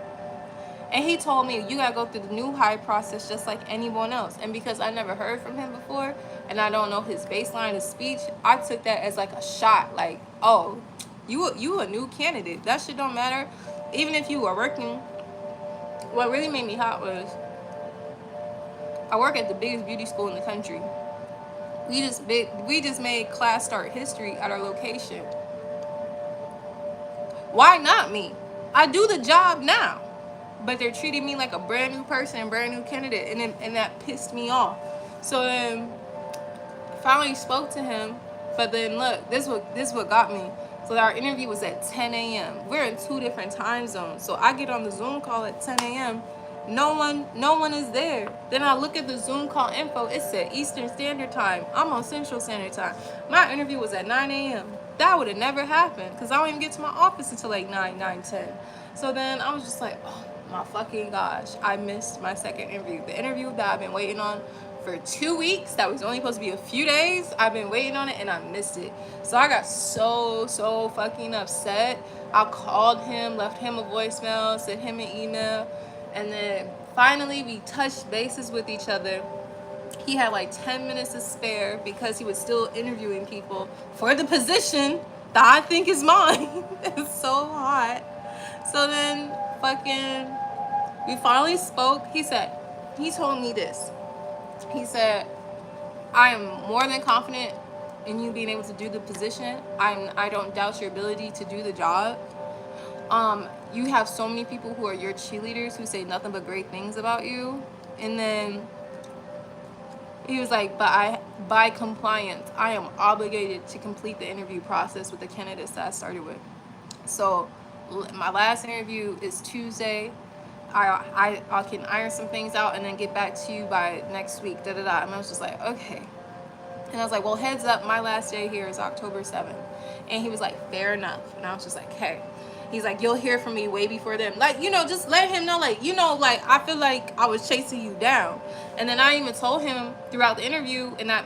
and he told me, you gotta go through the new hire process just like anyone else. And because I never heard from him before, and I don't know his baseline of speech, I took that as like a shot. Like, oh, you a new candidate. That shit don't matter. even if you are working, what really made me hot was I work at the biggest beauty school in the country. We just made class start history at our location. Why not me? I do the job now, but they're treating me like a brand new person, brand new candidate, and that pissed me off. So then finally spoke to him, but then look, this what got me. So our interview was at 10 a.m. We're in two different time zones. So I get on the Zoom call at 10 a.m. No one is there. Then I look at the Zoom call info. It said Eastern Standard Time. I'm on Central Standard Time. My interview was at 9 a.m. That would have never happened because I don't even get to my office until like 9:10. So then I was just like, oh my fucking gosh, I missed my second interview. The interview that I've been waiting on for 2 weeks, that was only supposed to be a few days. I've been waiting on it and I missed it. So I got so fucking upset. I called him, left him a voicemail, sent him an email, and then finally we touched bases with each other. He had like 10 minutes to spare because he was still interviewing people for the position that I think is mine. It's so hot. So then fucking we finally spoke. He told me this. He said, I am more than confident in you being able to do the position. I don't doubt your ability to do the job. You have so many people who are your cheerleaders who say nothing but great things about you. And then he was like, but by compliance, I am obligated to complete the interview process with the candidates that I started with. So my last interview is Tuesday. I can iron some things out and then get back to you by next week. And I was just like, okay. And I was like, well, heads up, my last day here is October 7th. And he was like, fair enough. And I was just like, hey. He's like, you'll hear from me way before them. Like, just let him know, like, like, I feel like I was chasing you down. And then I even told him throughout the interview in that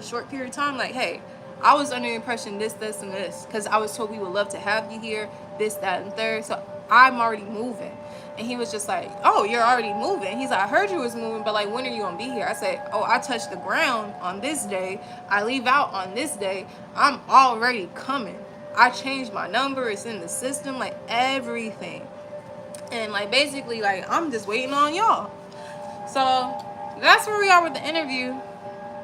short period of time, like, hey, I was under the impression this, and this. Because I was told we would love to have you here, this, that, and third. So I'm already moving. And he was just like, oh, you're already moving. He's like, I heard you was moving, but like, when are you going to be here? I said, oh, I touched the ground on this day. I leave out on this day. I'm already coming. I changed my number. It's in the system, like everything. And like, basically, like, I'm just waiting on y'all. So that's where we are with the interview.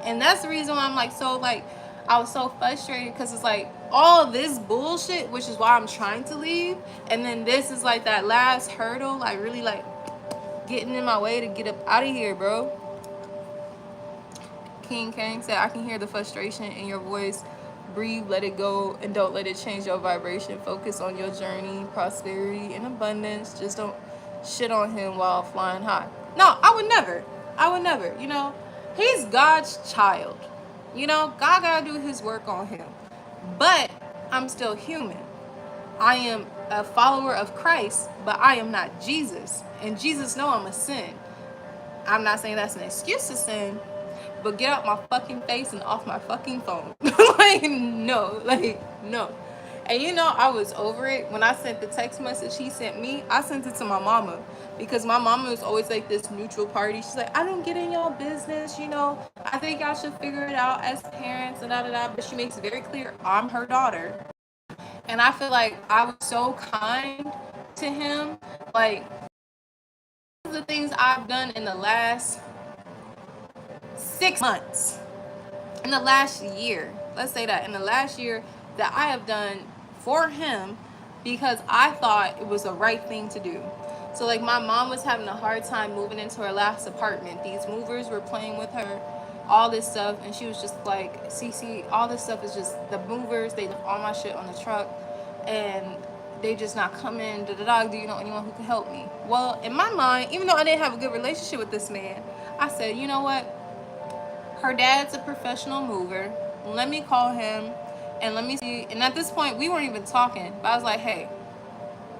And that's the reason why I'm like, so like, I was so frustrated because it's like all this bullshit, which is why I'm trying to leave. And then this is like that last hurdle, like really like getting in my way to get up out of here, bro. King Kang said, I can hear the frustration in your voice. Breathe, let it go, and don't let it change your vibration. Focus on your journey, prosperity, and abundance. Just don't shit on him while flying high. No, I would never. He's God's child. God gotta do his work on him. But I'm still human. I am a follower of Christ, but I am not Jesus. And Jesus knows I'm a sin. I'm not saying that's an excuse to sin, but get out my fucking face and off my fucking phone. No. And I was over it. When I sent the text message he sent me, I sent it to my mama. Because my mama is always like this neutral party. She's like, I don't get in y'all business, I think y'all should figure it out as parents and da. But she makes it very clear I'm her daughter. And I feel like I was so kind to him. Like, the things I've done in the last 6 months, in the last year, let's say that in the last year that I have done for him because I thought it was the right thing to do. So like, my mom was having a hard time moving into her last apartment. These movers were playing with her, all this stuff, and she was just like, Cece, all this stuff is just the movers. They left all my shit on the truck and they just not coming. Do you know anyone who can help me? Well, in my mind, even though I didn't have a good relationship with this man, I said, you know what? Her dad's a professional mover. Let me call him and let me see. And at this point, we weren't even talking. But I was like, hey,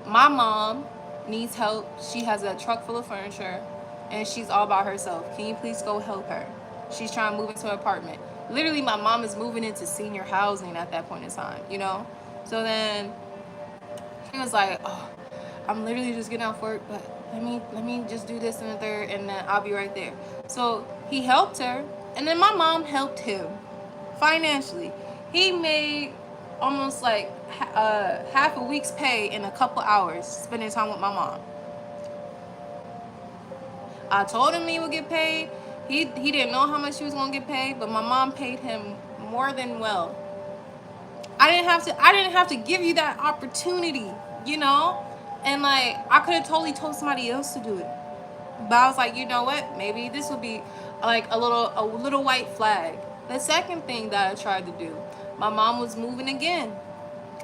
my mom needs help. She has a truck full of furniture and she's all by herself. Can you please go help her? She's trying to move into an apartment. Literally, my mom is moving into senior housing at that point in time, So then he was like, oh, I'm literally just getting off work, but let me just do this and the third, and then I'll be right there. So he helped her. And then my mom helped him financially. He made almost like half a week's pay in a couple hours spending time with my mom. I told him he would get paid. He didn't know how much he was gonna get paid, but my mom paid him more than well. I didn't have to give you that opportunity, you know? And like I could have totally told somebody else to do it. But I was like, you know what? Maybe this would be like a little white flag. The second thing that I tried to do, my mom was moving again,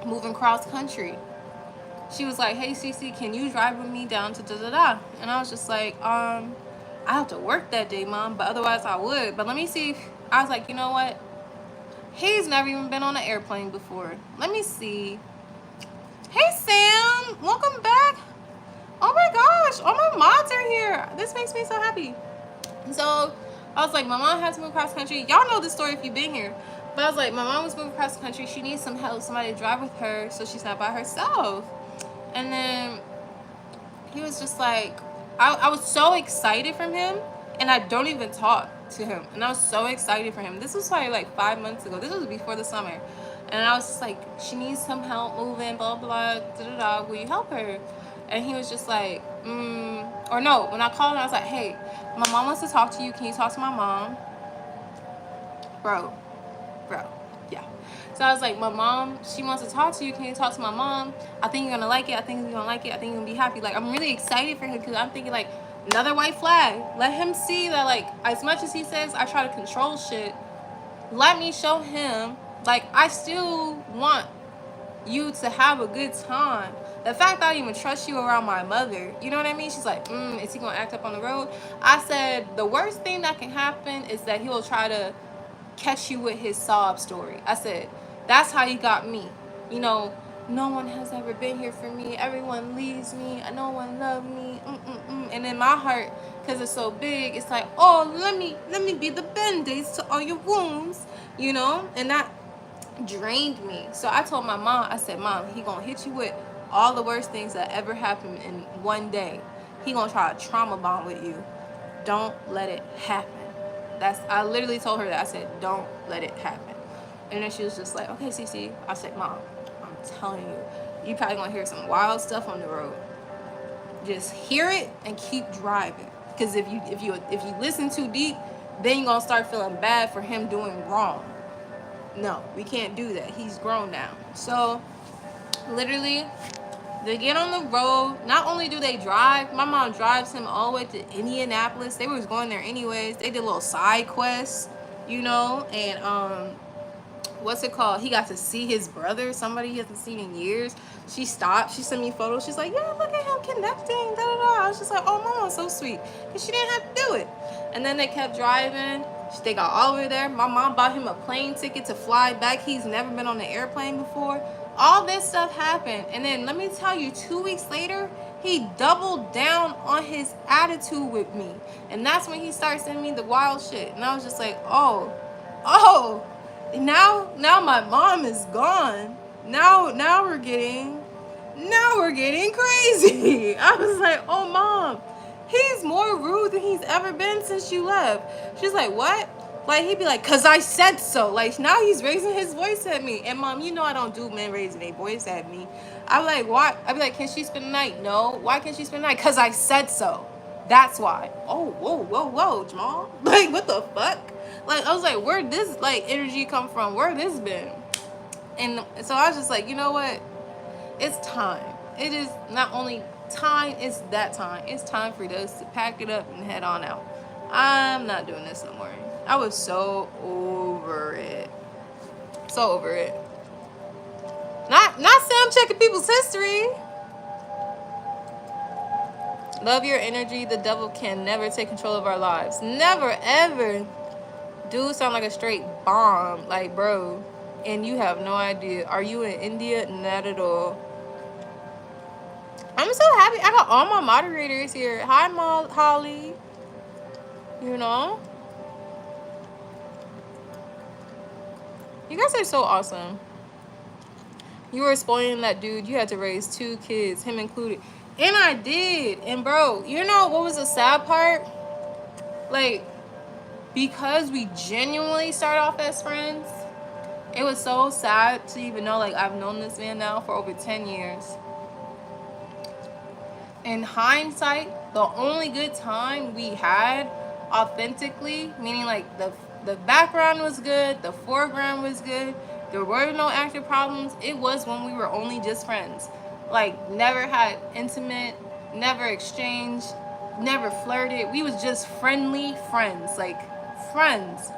moving cross country. She was like, hey Cece, can you drive with me down to da da da? And I was just like, I have to work that day, mom, but otherwise I would. But let me see. I was like, you know what? He's never even been on an airplane before. Let me see. Hey Sam, welcome back. Oh my gosh, all my mods are here. This makes me so happy. So I was like, my mom has to move across country. Y'all know this story if you've been here. But I was like, my mom was moving across the country. She needs some help, somebody to drive with her so she's not by herself. And then he was just like, I was so excited from him, and I don't even talk to him. And I was so excited for him. This was probably like 5 months ago. This was before the summer. And I was just like, she needs some help moving, blah, blah, da, da, da. Will you help her? And he was just like, or no, when I called him, I was like, hey, my mom wants to talk to you. Can you talk to my mom? Bro, yeah. So I was like, my mom, she wants to talk to you. Can you talk to my mom? I think you're gonna like it. I think you're gonna like it. I think you're gonna be happy. Like, I'm really excited for him because I'm thinking like another white flag. Let him see that like as much as he says I try to control shit, let me show him like I still want you to have a good time. The fact that I even trust you around my mother, you know what I mean? She's like, is he gonna act up on the road? I said the worst thing that can happen is that he will try to catch you with his sob story. I said, that's how you got me. You know, no one has ever been here for me. Everyone leaves me. No one loved me. And in my heart, because it's so big, it's like, oh, let me be the band-aids to all your wounds, you know? And that drained me. So I told my mom, I said, Mom, he gonna hit you with all the worst things that ever happened in one day. He gonna try to trauma bond with you. Don't let it happen. I literally told her that. I said, don't let it happen. And then she was just like, okay, Cece. I said, Mom, I'm telling you, you probably gonna hear some wild stuff on the road. Just hear it and keep driving. Because if you listen too deep, then you're gonna start feeling bad for him doing wrong. No, we can't do that. He's grown now. So literally, they get on the road. Not only do they drive, my mom drives him all the way to Indianapolis. They was going there anyways. They did little side quests, you know, and what's it called? He got to see his brother, somebody he hasn't seen in years. She stopped. She sent me photos. She's like, yeah, look at him connecting. Da, da, da. I was just like, oh, Mama's so sweet. Because she didn't have to do it. And then they kept driving. They got all the way there. My mom bought him a plane ticket to fly back. He's never been on an airplane before. All this stuff happened. And then let me tell you, 2 weeks later, he doubled down on his attitude with me. And that's when he started sending me the wild shit. And I was just like, oh, now my mom is gone. Now we're getting crazy. I was like, oh, Mom, he's more rude than he's ever been since you left. She's like, what? Like, he'd be like, cause I said so. Like, now he's raising his voice at me. And Mom, you know I don't do men raising their voice at me. I'm like, why? I'd be like, can she spend the night? No. Why can't she spend the night? Cause I said so. That's why. Oh, whoa, Jamal. Like, what the fuck? Like, I was like, where'd this, like, energy come from? Where this been? And so I was just like, you know what? It's time. It is not only time, it's that time. It's time for us to pack it up and head on out. I'm not doing this no more. I was so over it. So over it. Not saying I'm checking people's history. Love your energy. The devil can never take control of our lives. Never, ever. Dude sound like a straight bomb. Like, bro. And you have no idea. Are you in India? Not at all. I'm so happy. I got all my moderators here. Hi, Holly. You know? You guys are so awesome. You were spoiling that dude. You had to raise 2 kids, him included. And I did. And bro, you know what was the sad part? Like, because we genuinely start off as friends, It was so sad to even know, like, I've known this man now for over 10 years. In hindsight, the only good time we had authentically, meaning like the background was good, the foreground was good, there were no active problems, it was when we were only just friends. Like, never had intimate, never exchanged, never flirted. We was just friendly friends, like friends.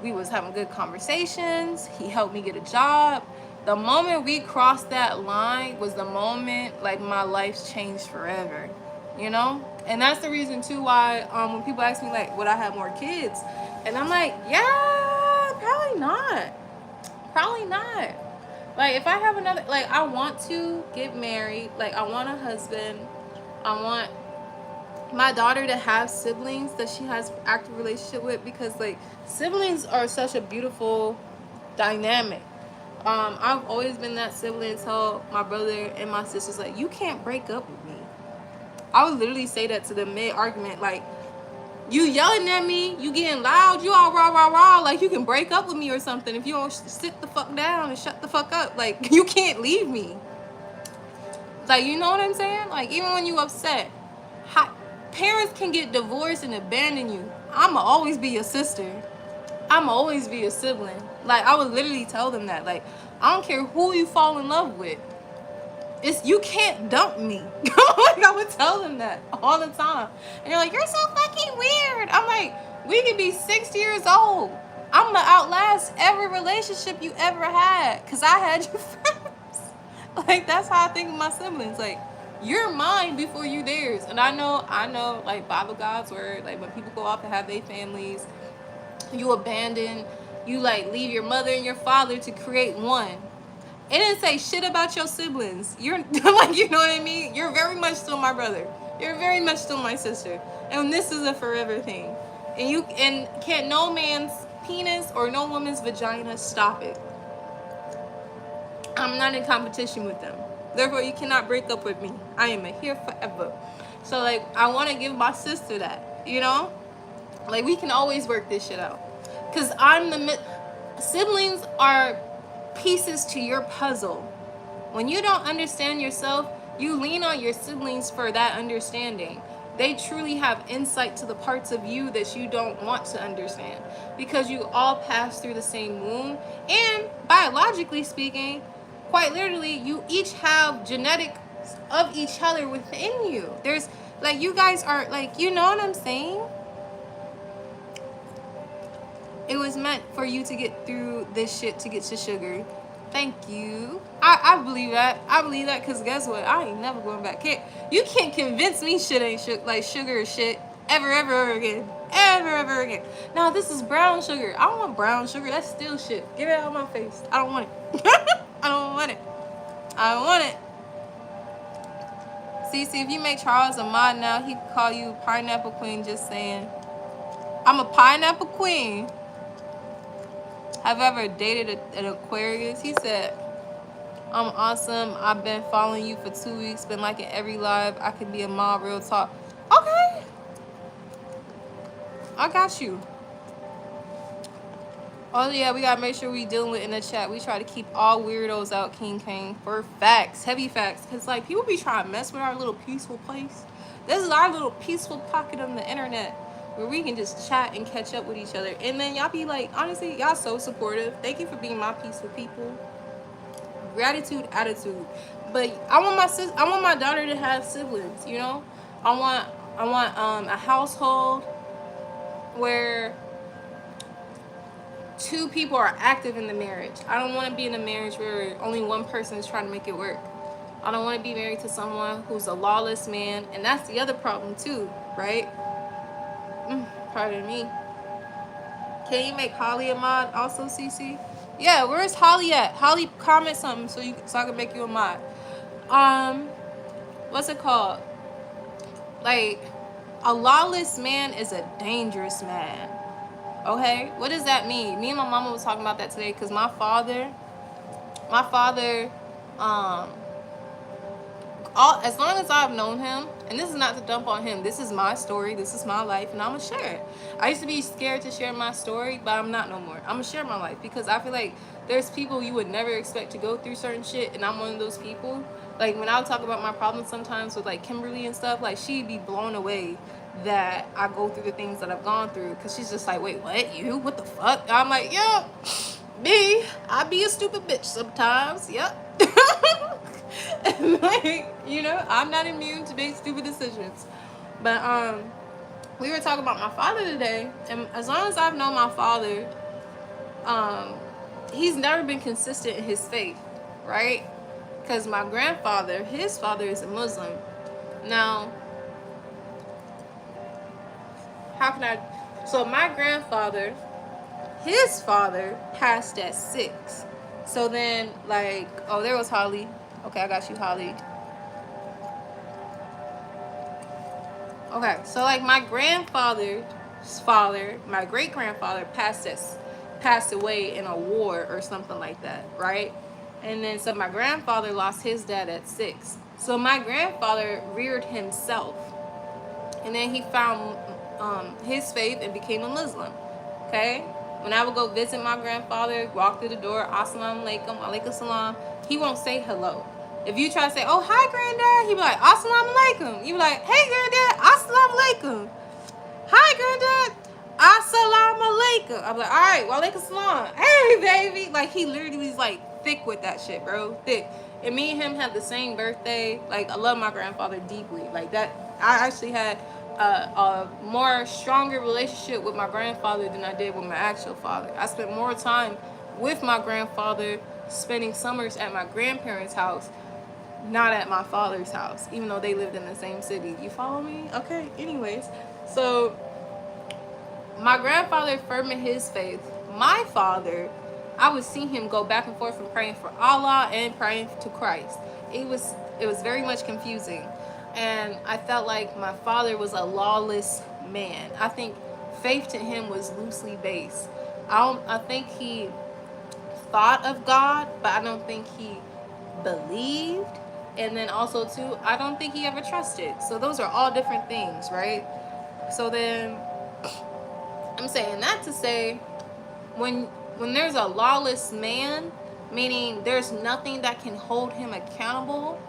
We was having good conversations. He helped me get a job. The moment we crossed that line was the moment, like, my life's changed forever, you know? And that's the reason too why when people ask me, like, would I have more kids, and I'm like, yeah, probably not. Probably not. Like, if I have another, like, I want to get married, like, I want a husband, I want my daughter to have siblings that she has active relationship with, because, like, siblings are such a beautiful dynamic. I've always been that sibling until my brother and my sister's like, you can't break up with me. I would literally say that to them mid-argument, like, you yelling at me, you getting loud, you all rah rah rah, like, you can break up with me or something if you don't sit the fuck down and shut the fuck up. Like, you can't leave me. Like, you know what I'm saying? Like, even when you upset, parents can get divorced and abandon you. I'ma always be your sister. I'ma always be your sibling. Like, I would literally tell them that. Like, I don't care who you fall in love with. You can't dump me. Like, I would tell them that all the time. And they're like, you're so fucking weird. I'm like, we could be 60 years old. I'm gonna outlast every relationship you ever had, because I had you first. Like, that's how I think of my siblings. Like, you're mine before you theirs. And I know, like, Bible God's word, like, when people go off to have their families, you abandon, you, like, leave your mother and your father to create one. It didn't say shit about your siblings. You're like, you know what I mean? You're very much still my brother. You're very much still my sister. And this is a forever thing. And can't no man's penis or no woman's vagina stop it. I'm not in competition with them. Therefore, you cannot break up with me. I am here forever. So, like, I want to give my sister that, you know? Like, we can always work this shit out. Because siblings are pieces to your puzzle. When you don't understand yourself, you lean on your siblings for that understanding. They truly have insight to the parts of you that you don't want to understand, because you all pass through the same womb, and biologically speaking, quite literally, you each have genetics of each other within you. There's, like, you guys are, like, you know what I'm saying? It was meant for you to get through this shit to get to sugar. Thank you. I believe that. I believe that, because guess what? I ain't never going back. You can't convince me shit ain't like sugar or shit ever again. Ever again. Now, this is brown sugar. I don't want brown sugar. That's still shit. Get it out of my face. I don't want it. I don't want it. I don't want it. See, if you make Charles a mod now, he could call you Pineapple Queen, just saying. I'm a Pineapple Queen. Have I ever dated an Aquarius? He said, I'm awesome. I've been following you for 2 weeks. Been liking every live. I could be a mom, real talk. Okay. I got you. Oh, yeah, we got to make sure we dealing with in the chat. We try to keep all weirdos out, King. For facts. Heavy facts. Because, like, people be trying to mess with our little peaceful place. This is our little peaceful pocket on the internet, where we can just chat and catch up with each other. And then y'all be like, honestly, y'all so supportive. Thank you for being my peaceful people. Gratitude, attitude. But I want my daughter to have siblings, you know? I want a household where 2 people are active in the marriage. I don't want to be in a marriage where only one person is trying to make it work. I don't want to be married to someone who's a lawless man. And that's the other problem too, right? Pardon me. Can you make Holly a mod also, CC? Yeah, where's Holly at? Holly, comment something so I can make you a mod. What's it called? Like, a lawless man is a dangerous man. Okay? What does that mean? Me and my mama was talking about that today, because my father, as long as I've known him, And this is not to dump on him. This is my story. This is my life, and I'm gonna share it. I used to be scared to share my story, but I'm not no more. I'm gonna share my life because I feel like there's people you would never expect to go through certain shit, and I'm one of those people. Like when I would talk about my problems sometimes with like Kimberly and stuff, like she'd be blown away that I go through the things that I've gone through, because she's just like, wait, what? You? What the fuck? I'm like, yeah, me. I be a stupid bitch sometimes. Yep. And like, you know, I'm not immune to make stupid decisions. But we were talking about my father today, and as long as I've known my father, um he's never been consistent in his faith, right? Because my grandfather, his father is a Muslim. Now, how can I? So my grandfather, his father passed at 6. So then, like, oh, there was Holly. Okay, I got you, Holly. Okay, so like my grandfather's father, my great grandfather passed away in a war or something like that, right? And then so my grandfather lost his dad at 6. So my grandfather reared himself, and then he found his faith and became a Muslim. Okay, when I would go visit my grandfather, walk through the door, assalamu alaikum, alaikum salam, he won't say hello. If you try to say, oh, hi, granddad, he be like, assalamu alaikum. You be like, hey, granddad, assalamu alaikum. Hi, granddad, assalamu alaikum. I'm like, all right, wa alaikum salam. Hey, baby. Like, he literally was like thick with that shit, bro. Thick. And me and him had the same birthday. Like, I love my grandfather deeply. Like, that, I actually had a more stronger relationship with my grandfather than I did with my actual father. I spent more time with my grandfather, spending summers at my grandparents' house, not at my father's house, even though they lived in the same city. You follow me? Okay, anyways. So my grandfather firm in his faith. My father, I would see him go back and forth from praying for Allah and praying to Christ. It was very much confusing. And I felt like my father was a lawless man. I think faith to him was loosely based. I think he thought of God, but I don't think he believed. And then also too, I don't think he ever trusted. So those are all different things, right? So then I'm saying that to say, when there's a lawless man, meaning there's nothing that can hold him accountable,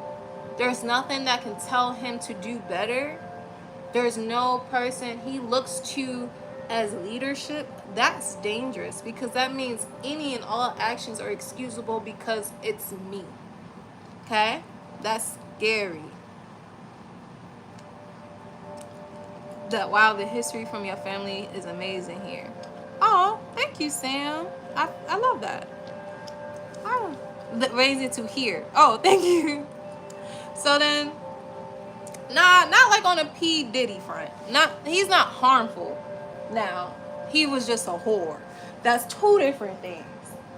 there's nothing that can tell him to do better, there's no person he looks to as leadership, that's dangerous, because that means any and all actions are excusable because it's me. Okay? That's scary. That wow, the history from your family is amazing here. Oh, thank you, Sam. I love that. Oh, raise it to here. Oh, thank you. So then, not like on a P. Diddy front. He's not harmful. Now, he was just a whore. That's two different things.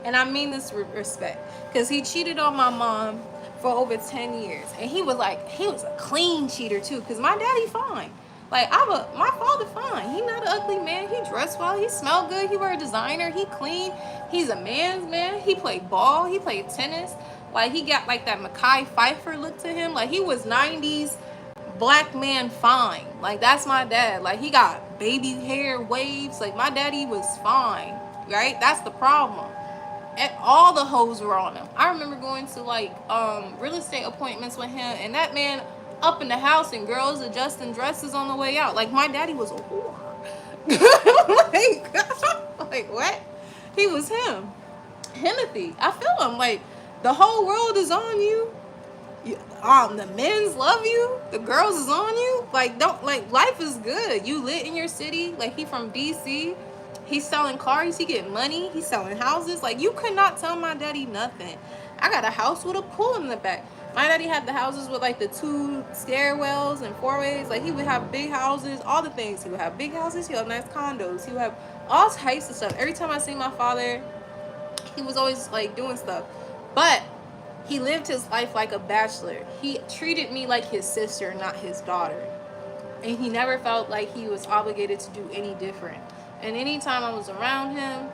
And I mean this with respect. Because he cheated on my mom for over 10 years. And he was a clean cheater too. Because my daddy fine. Like, my father fine. He not an ugly man. He dressed well. He smelled good. He wear a designer. He clean. He's a man's man. He played ball. He played tennis. Like, he got like that Mekhi Phifer look to him. Like, he was 90s black man fine. Like, that's my dad. Like, he got baby hair waves. Like, my daddy was fine. Right? That's the problem. And all the hoes were on him. I remember going to like real estate appointments with him, and that man up in the house and girls adjusting dresses on the way out. Like, my daddy was a whore. like what? He was him. Timothy. I feel him. Like, the whole world is on you. The men's love you. The girls is on you. Like, don't, like, life is good. You lit in your city. Like, he from DC. He's selling cars. He getting money. He's selling houses. Like, you could not tell my daddy nothing. I got a house with a pool in the back. My daddy had the houses with like the 2 stairwells and 4-ways. Like, he would have big houses, all the things. He would have big houses. He would have nice condos. He would have all types of stuff. Every time I see my father, he was always like doing stuff. But he lived his life like a bachelor. He treated me like his sister, not his daughter. And he never felt like he was obligated to do any different. And anytime I was around him,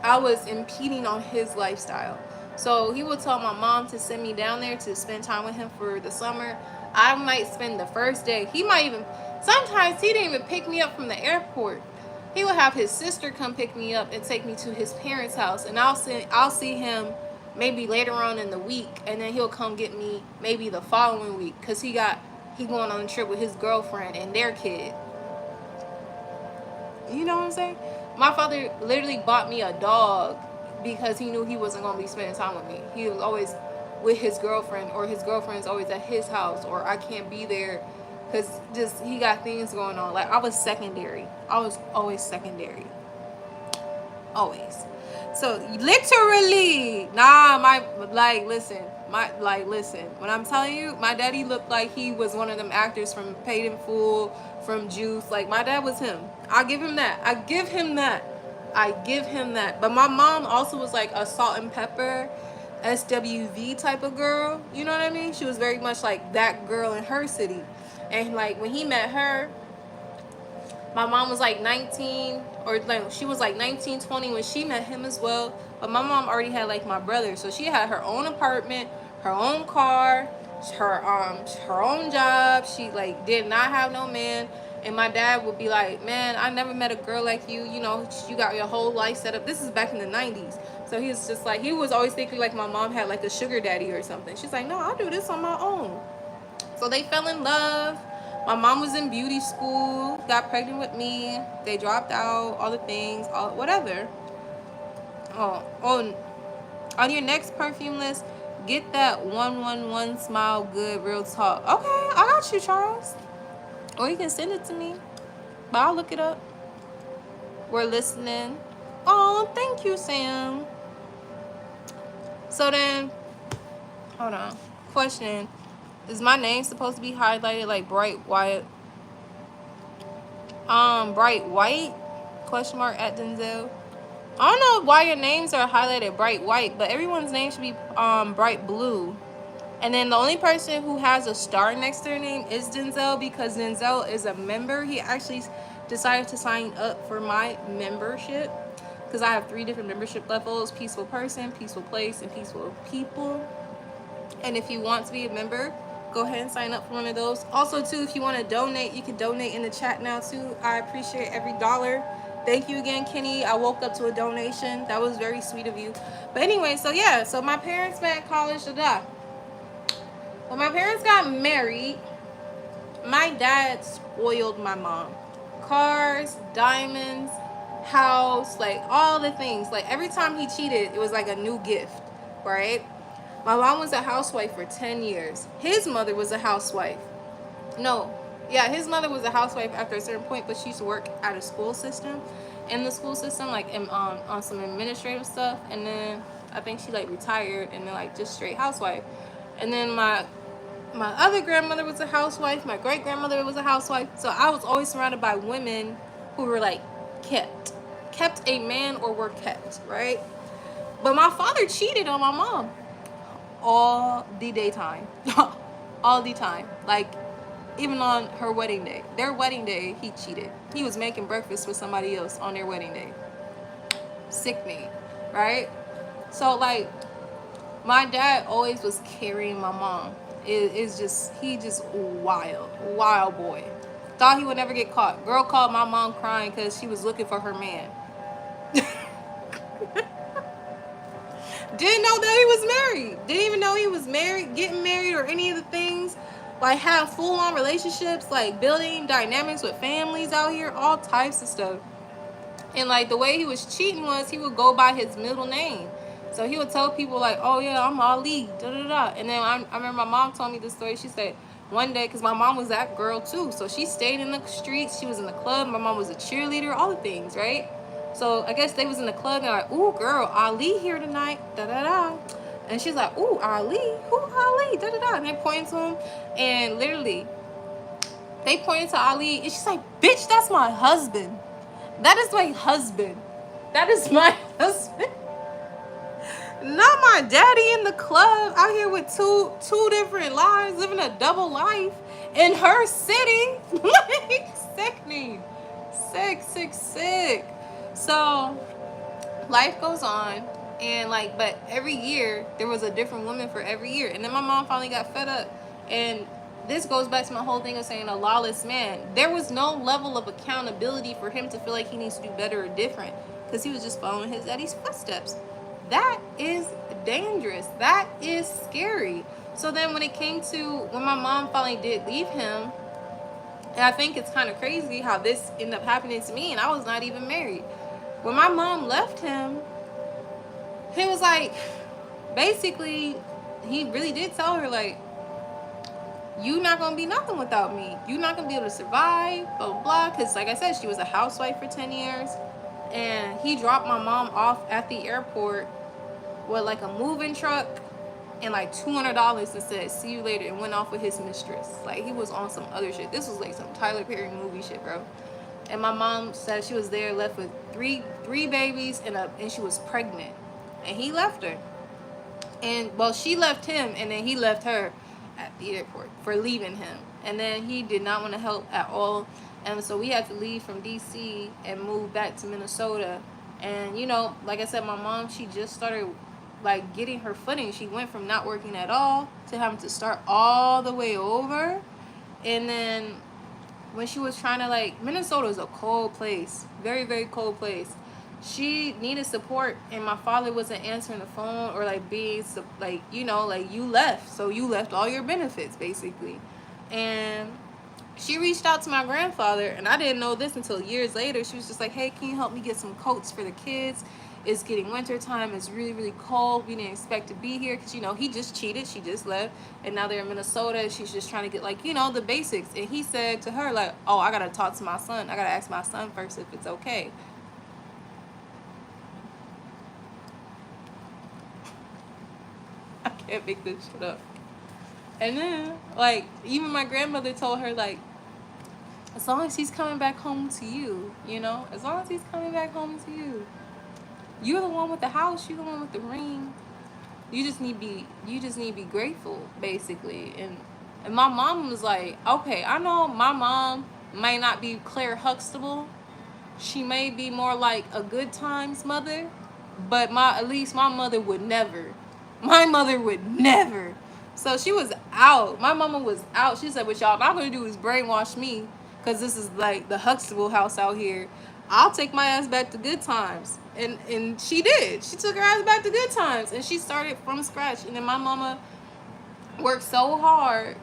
I was impeding on his lifestyle. So he would tell my mom to send me down there to spend time with him for the summer. I might spend the first day. He might even, sometimes he didn't even pick me up from the airport. He would have his sister come pick me up and take me to his parents' house, and I'll see him maybe later on in the week, and then he'll come get me maybe the following week because he going on a trip with his girlfriend and their kid. You know what I'm saying? My father literally bought me a dog because he knew he wasn't going to be spending time with me. He was always with his girlfriend, or his girlfriend's always at his house, or I can't be there because just he got things going on. Like, I was secondary. I was always secondary. Always. So literally, listen. When I'm telling you, my daddy looked like he was one of them actors from Paid in Full, from Juice. Like, my dad was him. I give him that. But my mom also was like a salt and pepper, SWV type of girl. You know what I mean? She was very much like that girl in her city. And like when he met her, my mom was like 19, or like she was like 19, 20 when she met him as well. But my mom already had like my brother, so she had her own apartment, her own car, her own job. She like did not have no man. And my dad would be like, man, I never met a girl like you. You know, you got your whole life set up. This is back in the 90s. So he was just like, he was always thinking like my mom had like a sugar daddy or something. She's like, no, I'll do this on my own. So they fell in love. My mom was in beauty school, got pregnant with me. They dropped out, all the things, all whatever. On your next perfume list, get that 111 Smile Good Real Talk. Okay, I got you, Charles. Or you can send it to me, but I'll look it up. We're listening. Oh, thank you, Sam. So then, hold on. Question. Is my name supposed to be highlighted like bright white? Bright white? Question mark at Denzel. I don't know why your names are highlighted bright white, but everyone's name should be bright blue. And then the only person who has a star next to their name is Denzel, because Denzel is a member. He actually decided to sign up for my membership because I have 3 different membership levels: peaceful person, peaceful place, and peaceful people. And if you want to be a member, go ahead and sign up for one of those. Also, too, if you want to donate, you can donate in the chat now, too. I appreciate every dollar. Thank you again, Kenny. I woke up to a donation. That was very sweet of you. But anyway, so yeah. So my parents met in college. When my parents got married, my dad spoiled my mom. Cars, diamonds, house, like all the things. Like every time he cheated, it was like a new gift, right? My mom was a housewife for 10 years. His mother was a housewife. No, yeah, his mother was a housewife after a certain point, but she used to work at a school system. In the school system, like on some administrative stuff. And then I think she like retired and then like just straight housewife. And then my other grandmother was a housewife. My great grandmother was a housewife. So I was always surrounded by women who were like kept a man or were kept, right? But my father cheated on my mom all the daytime. All the time. Like, even on her wedding day. Their wedding day, he cheated. He was making breakfast for somebody else on their wedding day. Sickening, right? So, like, my dad always was carrying my mom. He just wild boy. Thought he would never get caught. Girl called my mom crying because she was looking for her man. Didn't know that he was married. Didn't even know he was married, getting married, or any of the things. Like, have full-on relationships, like building dynamics with families out here, all types of stuff. And like the way he was cheating was he would go by his middle name. So he would tell people like, oh yeah, I'm Ali, da da da. And then I remember my mom told me this story. She said one day, because my mom was that girl too. So she stayed in the streets. She was in the club. My mom was a cheerleader, all the things, right? So I guess they was in the club and like, ooh, girl, Ali here tonight, da da da. And she's like, ooh, Ali, who Ali, da da da. And they pointed to him, and literally, they pointed to Ali, and she's like, bitch, that's my husband. That is my husband. That is my husband. Not my daddy in the club out here with two different lives, living a double life in her city. Like, sickening. Sick. So life goes on, and like, but every year there was a different woman for every year. And then my mom finally got fed up, and this goes back to my whole thing of saying a lawless man. There was no level of accountability for him to feel like he needs to do better or different, because he was just following his daddy's footsteps. That is dangerous. That is scary. So then when it came to when my mom finally did leave him, and I think it's kind of crazy how this ended up happening to me, and I was not even married. When my mom left him, he was like, basically, he really did tell her, like, you not gonna be nothing without me. You not gonna be able to survive, blah, blah, blah. Because, like I said, she was a housewife for 10 years. And he dropped my mom off at the airport with, like, a moving truck and, like, $200 and said, see you later, and went off with his mistress. Like, he was on some other shit. This was, like, some Tyler Perry movie shit, bro. And my mom said she was there, left with three babies, and she was pregnant. And he left her. And, well, she left him, and then he left her at the airport for leaving him. And then he did not want to help at all. And so we had to leave from DC and move back to Minnesota. And, you know, like I said, my mom, she just started, like, getting her footing. She went from not working at all to having to start all the way over. And then when she was trying to, like, Minnesota is a cold place. Very, very cold place. She needed support, and my father wasn't answering the phone or, like, being, like, you know, like, you left. So you left all your benefits, basically. And she reached out to my grandfather, and I didn't know this until years later. She was just like, hey, can you help me get some coats for the kids? It's getting winter time. It's really, really cold. We didn't expect to be here because, you know, he just cheated. She just left. And now they're in Minnesota. She's just trying to get, like, you know, the basics. And he said to her, like, oh, I got to talk to my son. I got to ask my son first if it's okay. I can't make this shit up. And then, like, even my grandmother told her, like, as long as he's coming back home to you, you know, as long as he's coming back home to you, you're the one with the house, you're the one with the ring. You just need to be grateful, basically. And my mom was like, okay, I know my mom might not be Claire Huxtable. She may be more like a Good Times mother, but at least my mother would never. My mother would never. So she was out. My mama was out. She said, what y'all not going to do is brainwash me, because this is like the Huxtable house out here. I'll take my ass back to Good Times. And she did. She took her ass back to Good Times. And she started from scratch. And then my mama worked so hard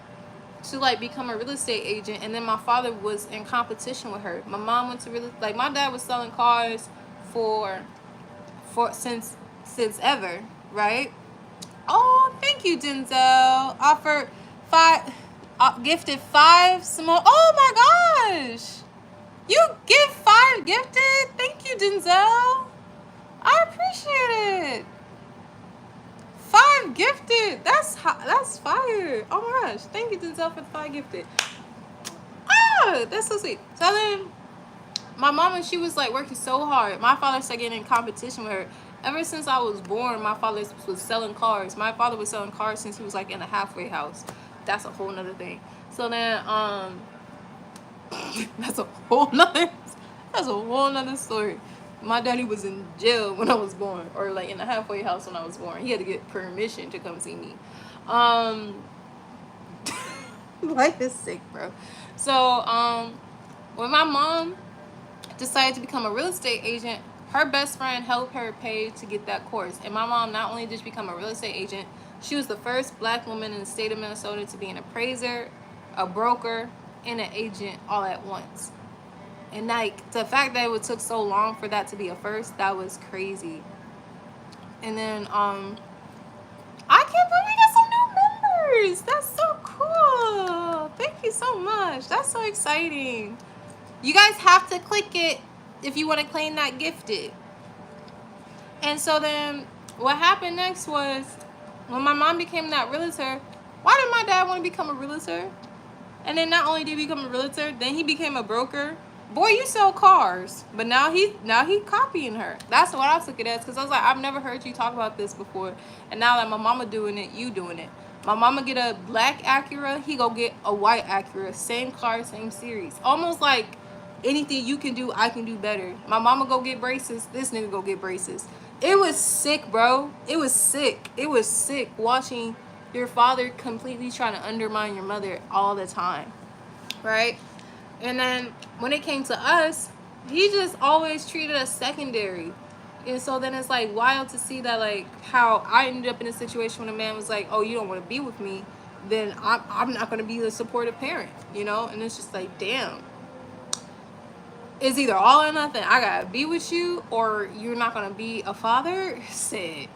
to, like, become a real estate agent. And then my father was in competition with her. My mom went to like, my dad was selling cars for since ever, right? Oh, thank you, Denzel. Gifted 5 small. Oh my gosh, you give 5 gifted. Thank you, Denzel. I appreciate it. 5 gifted. That's fire. Oh my gosh, thank you, Denzel, for the 5 gifted. Ah, that's so sweet. So then, my mama, she was, like, working so hard. My father started getting in competition with her. Ever since I was born, my father was selling cars. My father was selling cars since he was, like, in a halfway house. That's a whole nother thing. So then, that's a whole nother story. My daddy was in jail when I was born, or, like, in a halfway house when I was born. He had to get permission to come see me. Life is sick, bro. So, when my mom decided to become a real estate agent, her best friend helped her pay to get that course. And my mom not only did she become a real estate agent, she was the first black woman in the state of Minnesota to be an appraiser, a broker, and an agent all at once. And, like, the fact that it took so long for that to be a first, that was crazy. And then I can't believe we got some new members. That's so cool. Thank you so much. That's so exciting. You guys have to click it if you want to claim that gifted. And so then what happened next was, when my mom became that realtor, why did my dad want to become a realtor? And then not only did he become a realtor, then he became a broker. Boy, you sell cars. But now he copying her. That's what I took it as, because I was like, I've never heard you talk about this before. And now that my mama doing it, you doing it. My mama get a black Acura, he go get a white Acura. Same car, same series. Almost like anything you can do, I can do better. My mama go get braces, this nigga go get braces. It was sick, bro. It was sick. It was sick watching your father completely trying to undermine your mother all the time, right? And then when it came to us, he just always treated us secondary. And so then it's like wild to see that, like, how I ended up in a situation when a man was like, oh, you don't want to be with me, then I'm not going to be the supportive parent, you know? And it's just like, damn. It's either all or nothing. I got to be with you or you're not going to be a father. Sick.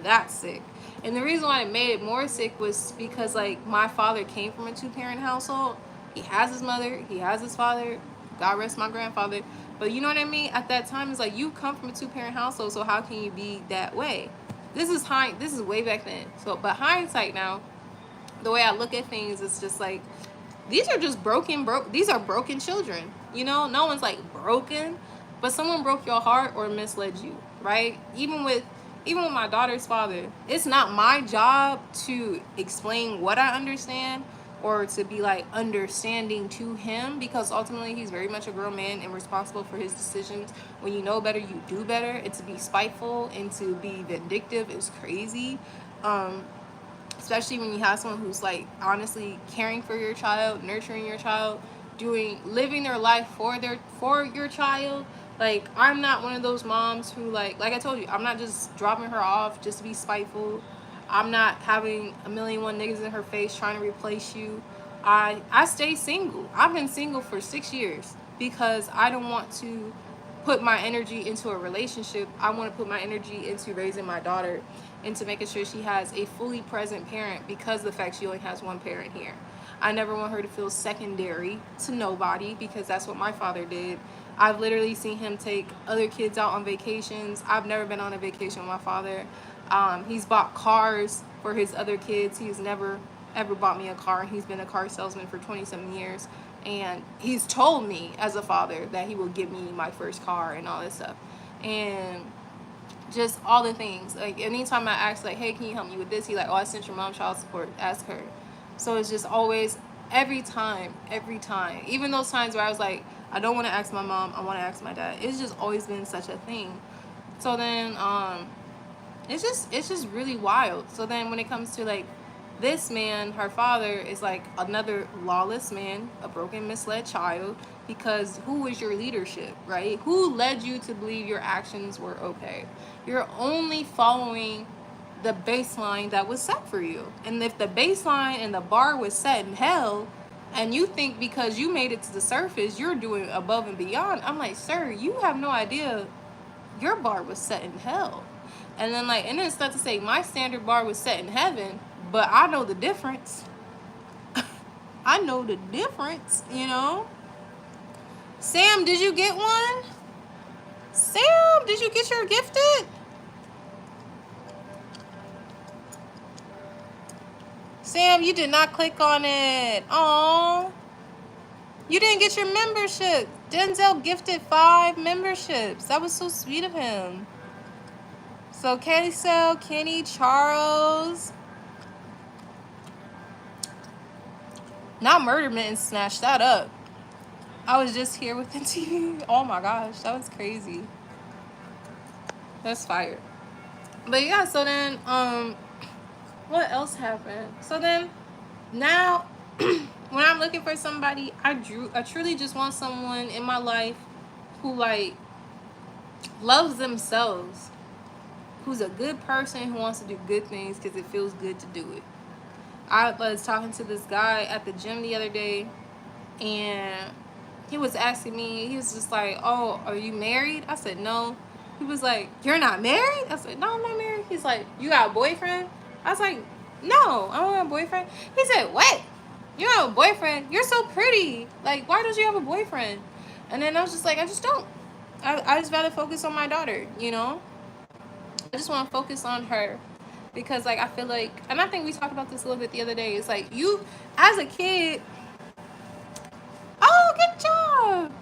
That's sick. And the reason why it made it more sick was because, like, my father came from a 2-parent household. He has his mother, he has his father, God rest my grandfather. But you know what I mean? At that time, it's like, you come from a 2-parent household, so how can you be that way? This is way back then. So, but hindsight now, the way I look at things, it's just like, these are just these are broken children. You know, no one's like broken, but someone broke your heart or misled you, right? Even with my daughter's father, it's not my job to explain what I understand or to be like understanding to him, because ultimately he's very much a grown man and responsible for his decisions. When you know better, you do better. And to be spiteful and to be vindictive is crazy. Especially when you have someone who's like honestly caring for your child, nurturing your child, living their life for your child. Like, I'm not one of those moms who like I told you, I'm not just dropping her off just to be spiteful. I'm not having a million one niggas in her face trying to replace you. I stay single. I've been single for 6 years because I don't want to put my energy into a relationship. I want to put my energy into raising my daughter, into making sure she has a fully present parent, because of the fact she only has one parent here. I never want her to feel secondary to nobody, because that's what my father did. I've literally seen him take other kids out on vacations. I've never been on a vacation with my father. He's bought cars for his other kids. He's never ever bought me a car. He's been a car salesman for 27 years. And he's told me as a father that he will give me my first car and all this stuff. And just all the things. Like, anytime I ask, like, hey, can you help me with this? He like, oh, I sent your mom child support. Ask her. So it's just always, every time. Even those times where I was like, I don't want to ask my mom, I want to ask my dad. It's just always been such a thing. So then, it's just really wild. So then when it comes to like this man, her father is like another lawless man, a broken, misled child, because who was your leadership, right? Who led you to believe your actions were okay? You're only following the baseline that was set for you. And if the baseline and the bar was set in hell, and you think because you made it to the surface, you're doing above and beyond, I'm like, sir, you have no idea your bar was set in hell. And then it's not to say my standard bar was set in heaven, but I know the difference. I know the difference, you know? Sam, did you get one? Sam, did you get your gifted? Sam, you did not click on it. Aww. You didn't get your membership. Denzel gifted 5 memberships. That was so sweet of him. So Kenny, Charles. Not Murder Mitten snatched that up. I was just here with the TV. Oh my gosh, that was crazy. That's fire. But yeah, so then, what else happened? So then, now, when I'm looking for somebody, I truly just want someone in my life who like loves themselves, who's a good person, who wants to do good things because it feels good to do it. I was talking to this guy at the gym the other day, and he was asking me, he was just like, oh, are you married? I said, no. He was like, you're not married? I said, no, I'm not married. He's like, you got a boyfriend? I was like, no, I don't have a boyfriend. He said, what? You have a boyfriend? You're so pretty. Like, why don't you have a boyfriend? And then I was just like, I just don't. I just rather focus on my daughter, you know? I just want to focus on her. Because, like, I feel like, and I think we talked about this a little bit the other day. It's like, you, as a kid, oh, good job.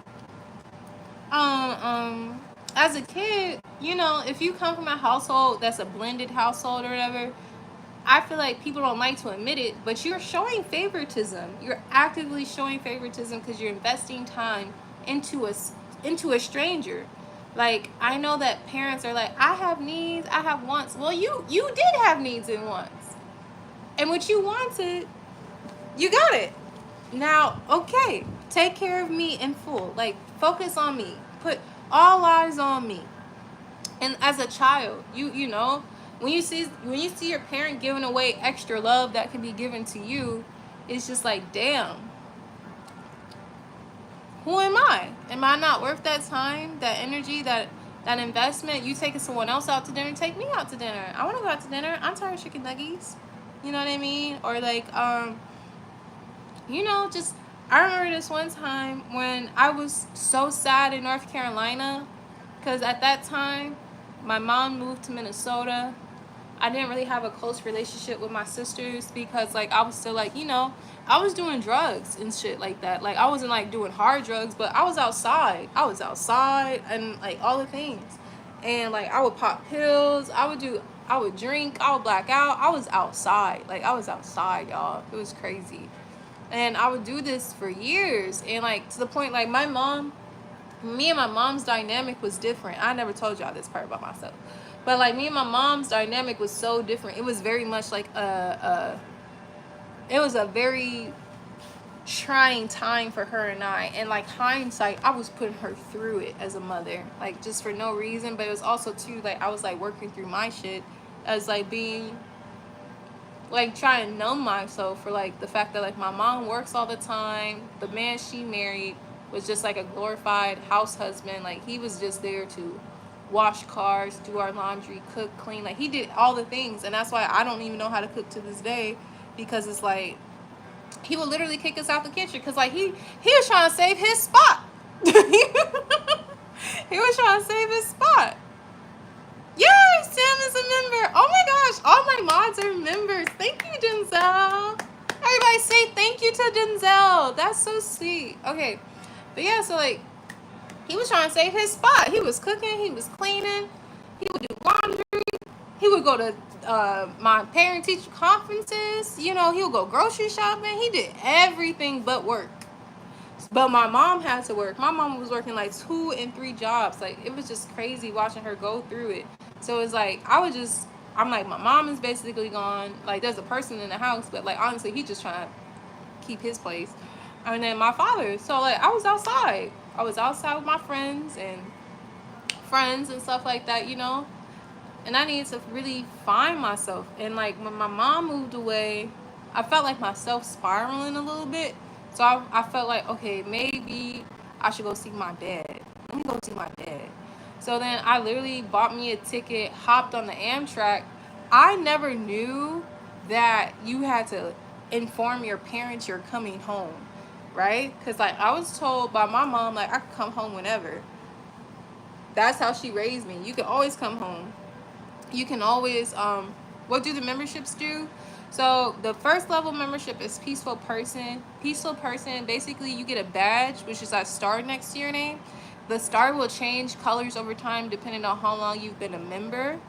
As a kid, you know, if you come from a household that's a blended household or whatever, I feel like people don't like to admit it, but you're showing favoritism. You're actively showing favoritism because you're investing time into a stranger. Like, I know that parents are like, I have needs, I have wants. Well, you did have needs and wants. And what you wanted, you got it. Now, okay, take care of me in full. Like, focus on me. Put all eyes on me. And as a child, you know, when you see your parent giving away extra love that can be given to you, it's just like, damn, who am I? Am I not worth that time, that energy, that investment? You taking someone else out to dinner, take me out to dinner. I want to go out to dinner. I'm tired of chicken nuggets. You know what I mean? Or like, just I remember this one time when I was so sad in North Carolina, because at that time my mom moved to Minnesota. I didn't really have a close relationship with my sisters because like I was still like, I was doing drugs and shit like that. Like I wasn't like doing hard drugs, but I was outside. I was outside and like all the things. And like I would pop pills, I would drink, I would black out. I was outside. Like I was outside, y'all. It was crazy. And I would do this for years, and like to the point like me and my mom's dynamic was different. I never told y'all this part about myself, but like me and my mom's dynamic was so different. It was very much like it was a very trying time for her and I. And like hindsight, I was putting her through it as a mother, like just for no reason. But it was also too like I was like working through my shit as like being like trying to numb myself for like the fact that like my mom works all the time. The man she married was just like a glorified house husband. Like he was just there to wash cars, do our laundry, cook, clean. Like he did all the things, and that's why I don't even know how to cook to this day, because it's like he would literally kick us out the kitchen because like he was trying to save his spot. He was trying to save his spot. Yes, Sam is a member. Oh my gosh, all my mods are members. Thank you, Denzel. Everybody say thank you to Denzel. That's so sweet. Okay, but yeah, so like he was trying to save his spot. He was cooking, he was cleaning, he would do laundry, he would go to my parent teacher conferences. He would go grocery shopping. He did everything but work. But my mom had to work. My mom was working like 2 and 3 jobs. Like it was just crazy watching her go through it. So it's like I'm like, my mom is basically gone. Like there's a person in the house, but like honestly, he just trying to keep his place. And then my father. So like I was outside. I was outside with my friends and stuff like that. And I needed to really find myself. And like when my mom moved away, I felt like myself spiraling a little bit. So I felt like, okay, maybe I should go see my dad. Let me go see my dad. So then I literally bought me a ticket, hopped on the Amtrak. I never knew that you had to inform your parents you're coming home, right? Because like I was told by my mom, like I could come home whenever. That's how she raised me. You can always come home. You can always what do the memberships do? So the first level membership is peaceful person. Peaceful person, basically you get a badge, which is that star next to your name. The star will change colors over time depending on how long you've been a member.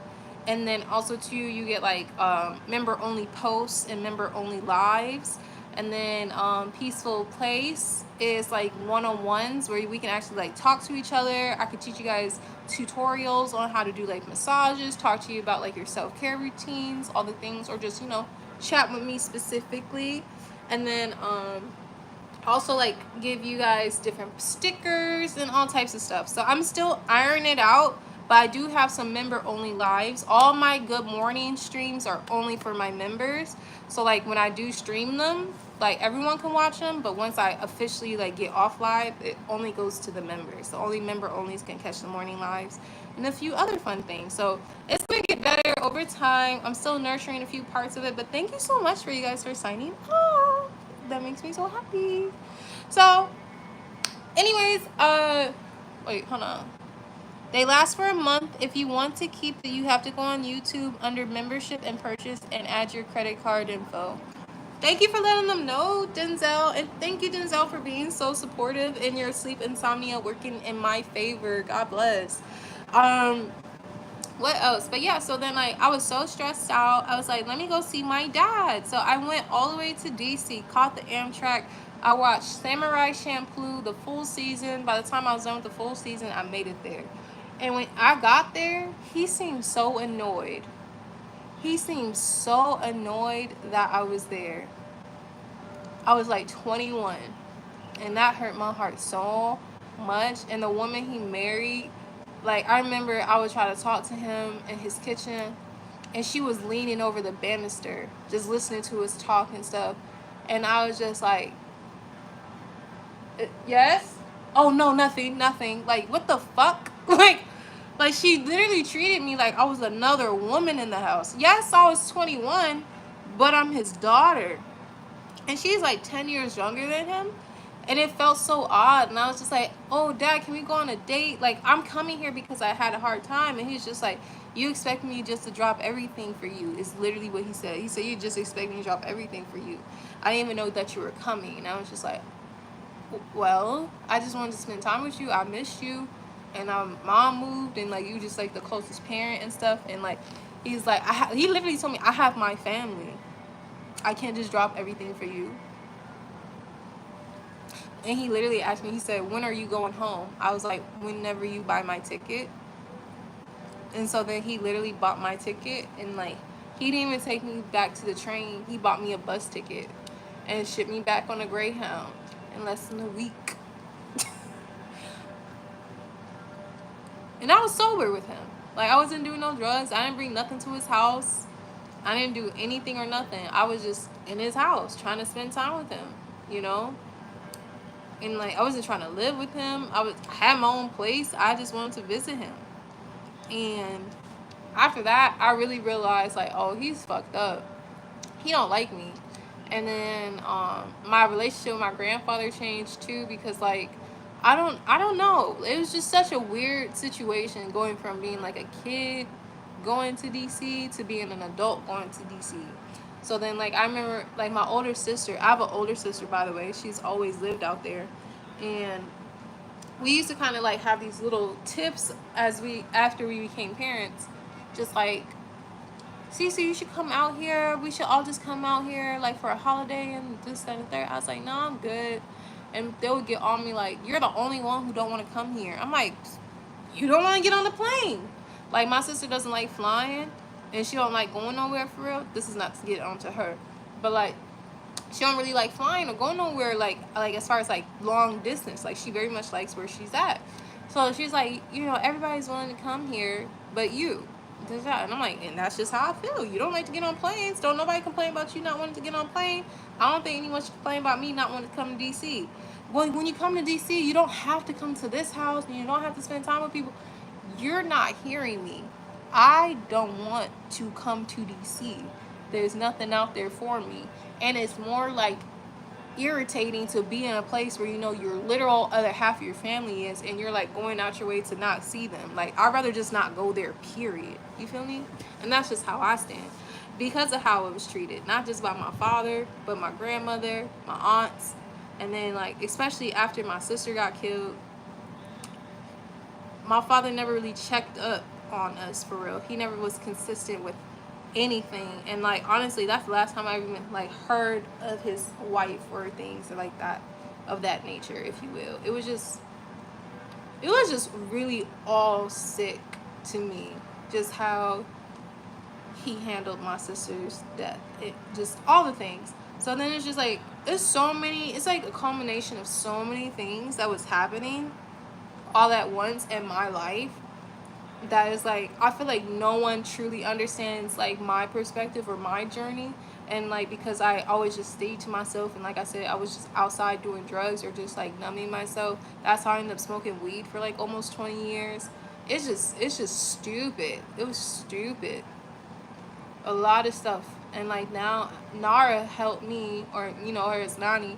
And then also too, you get like member only posts and member only lives. And then peaceful place is like one-on-ones where we can actually like talk to each other. I could teach you guys tutorials on how to do like massages, talk to you about like your self-care routines, all the things, or just chat with me specifically. And then also like give you guys different stickers and all types of stuff. So I'm still ironing it out, but I do have some member only lives. All my good morning streams are only for my members. So like when I do stream them, like everyone can watch them, but once I officially like get off live, it only goes to the members. So only member onlys can catch the morning lives and a few other fun things. So it's gonna get better over time. I'm still nurturing a few parts of it, but thank you so much for you guys for signing up. That makes me so happy. So anyways, wait, hold on. They last for a month. If you want to keep it, you have to go on YouTube under membership and purchase and add your credit card info. Thank you for letting them know, Denzel. And thank you, Denzel, for being so supportive in your sleep insomnia working in my favor. God bless. What else? But yeah, so then like I was so stressed out. I was like, let me go see my dad. So I went all the way to DC, caught the Amtrak. I watched Samurai Champloo, the full season. By the time I was done with the full season, I made it there. And when I got there, he seemed so annoyed. He seemed so annoyed that I was there. I was like 21, and that hurt my heart so much. And the woman he married, like, I remember I would try to talk to him in his kitchen, and she was leaning over the banister, just listening to us talk and stuff. And I was just like, yes? Oh, no, nothing, nothing. Like, what the fuck? Like she literally treated me like I was another woman in the house. Yes, I was 21, but I'm his daughter. And she's like 10 years younger than him. And it felt so odd. And I was just like, oh, Dad, can we go on a date? Like, I'm coming here because I had a hard time. And he's just like, you expect me just to drop everything for you, is literally what he said. He said, you just expect me to drop everything for you. I didn't even know that you were coming. And I was just like, well, I just wanted to spend time with you. I missed you. And mom moved, and like you just like the closest parent and stuff. And like he's like, he literally told me, I have my family. I can't just drop everything for you. And he literally asked me, he said, when are you going home? I was like, whenever you buy my ticket. And so then he literally bought my ticket, and like he didn't even take me back to the train. He bought me a bus ticket and shipped me back on a Greyhound in less than a week. And I was sober with him. Like, I wasn't doing no drugs. I didn't bring nothing to his house. I didn't do anything or nothing. I was just in his house trying to spend time with him, you know? And like, I wasn't trying to live with him. I had my own place. I just wanted to visit him. And after that, I really realized like, oh, he's fucked up. He don't like me. And then my relationship with my grandfather changed too, because like I don't know. It was just such a weird situation going from being like a kid going to DC to being an adult going to DC. So then like I remember like my older sister, I have an older sister by the way, she's always lived out there. And we used to kind of like have these little tips after we became parents, just like, Cece, you should come out here. We should all just come out here like for a holiday and this, that, and the third. I was like, no, I'm good. And they would get on me like, you're the only one who don't want to come here. I'm like, you don't want to get on the plane. Like, my sister doesn't like flying, and she don't like going nowhere for real. This is not to get onto her, but like, she don't really like flying or going nowhere like as far as like long distance. Like, she very much likes where she's at. So she's like, you know, everybody's willing to come here but you. And I'm like, and that's just how I feel. You don't like to get on planes. Don't nobody complain about you not wanting to get on a plane. I don't think anyone should complain about me not wanting to come to DC. Well, when you come to DC, you don't have to come to this house and you don't have to spend time with people. You're not hearing me. I don't want to come to DC. There's nothing out there for me. And it's more like irritating to be in a place where you know your literal other half of your family is, and you're like going out your way to not see them. Like, I'd rather just not go there, period. You feel me? And that's just how I stand, because of how I was treated, not just by my father, but my grandmother, my aunts. And then like, especially after my sister got killed, my father never really checked up on us for real. He never was consistent with anything. And like, honestly, that's the last time I even like heard of his wife or things like that, of that nature, if you will. It was just really all sick to me, just how he handled my sister's death. It just, all the things. So then it's just like, it's like a culmination of so many things that was happening all at once in my life, that is like, I feel like no one truly understands like my perspective or my journey. And like, because I always just stayed to myself, and like I said, I was just outside doing drugs or just like numbing myself. That's how I ended up smoking weed for like almost 20 years. It's just stupid. It was stupid. A lot of stuff. And like, now Nara helped me, or you know her as Nani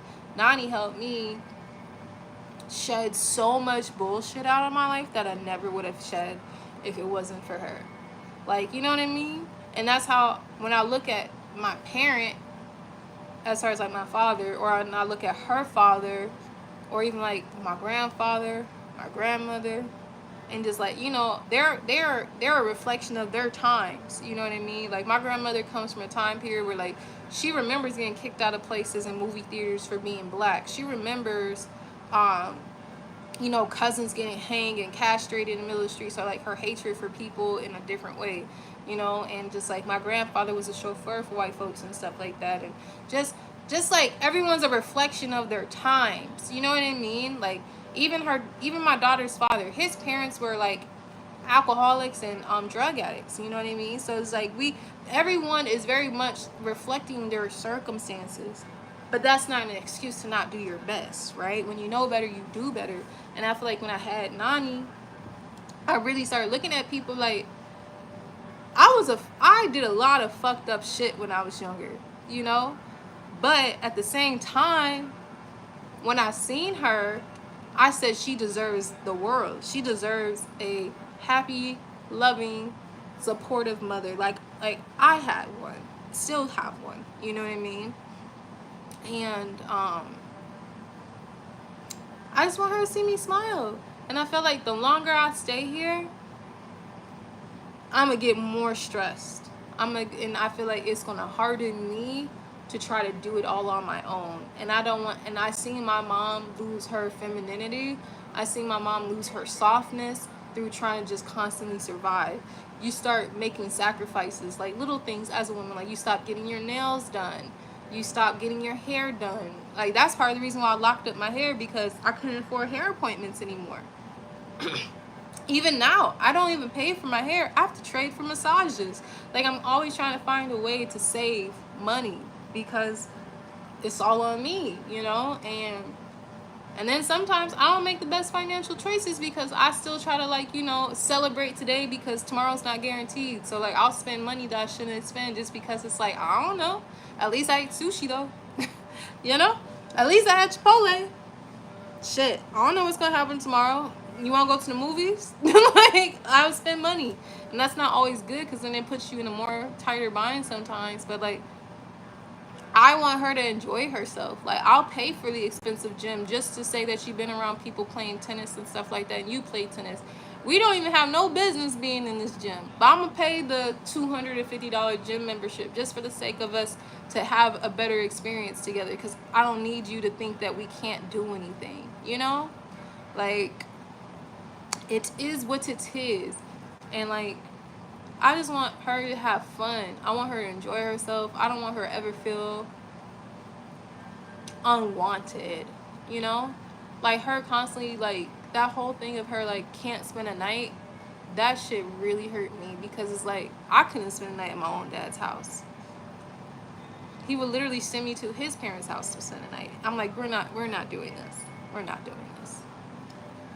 helped me shed so much bullshit out of my life that I never would have shed if it wasn't for her. Like, you know what I mean? And that's how, when I look at my parent, as far as like my father, or when I look at her father, or even like my grandfather, my grandmother, and just like, you know, they're a reflection of their times. You know what I mean? Like, my grandmother comes from a time period where like, she remembers getting kicked out of places and movie theaters for being black. She remembers you know, cousins getting hanged and castrated in the middle of the street. So like, her hatred for people in a different way. you know, and just like my grandfather was a chauffeur for white folks and stuff like that, and just like everyone's a reflection of their times, you know what I mean? Like even my daughter's father, his parents were like alcoholics and drug addicts, you know what I mean? So it's like everyone is very much reflecting their circumstances, but that's not an excuse to not do your best, right? When you know better, you do better. And I feel like when I had Nani, I really started looking at people like I did a lot of fucked up shit when I was younger, you know? But at the same time, when I seen her, I said she deserves the world. She deserves a happy, loving, supportive mother. Like I had one, still have one. You know what I mean? And I just want her to see me smile. And I felt like the longer I stay here, I'm gonna get more stressed. And I feel like it's gonna harden me to try to do it all on my own. And I seen my mom lose her femininity. I seen my mom lose her softness through trying to just constantly survive. You start making sacrifices, like little things as a woman, like you stop getting your nails done. You stop getting your hair done. Like that's part of the reason why I locked up my hair, because I couldn't afford hair appointments anymore. Even now, I don't even pay for my hair. I have to trade for massages. Like I'm always trying to find a way to save money, because it's all on me, you know? And then sometimes I don't make the best financial choices because I still try to, like, you know, celebrate today because tomorrow's not guaranteed. So like I'll spend money that I shouldn't spend just because it's like, I don't know. At least I ate sushi though. You know? At least I had Chipotle. Shit, I don't know what's gonna happen tomorrow. You want to go to the movies? Like, I'll spend money. And that's not always good because then it puts you in a more tighter bind sometimes. But, like, I want her to enjoy herself. Like, I'll pay for the expensive gym just to say that you've been around people playing tennis and stuff like that, and you play tennis. We don't even have no business being in this gym. But I'm going to pay the $250 gym membership just for the sake of us to have a better experience together, because I don't need you to think that we can't do anything, you know? Like, it is what it is. And like, I just want her to have fun. I want her to enjoy herself. I don't want her to ever feel unwanted, you know? Like her constantly, like that whole thing of her like can't spend a night, that shit really hurt me, because it's like I couldn't spend a night at my own dad's house. He would literally send me to his parents' house to spend a night. I'm like, we're not doing this. We're not doing this.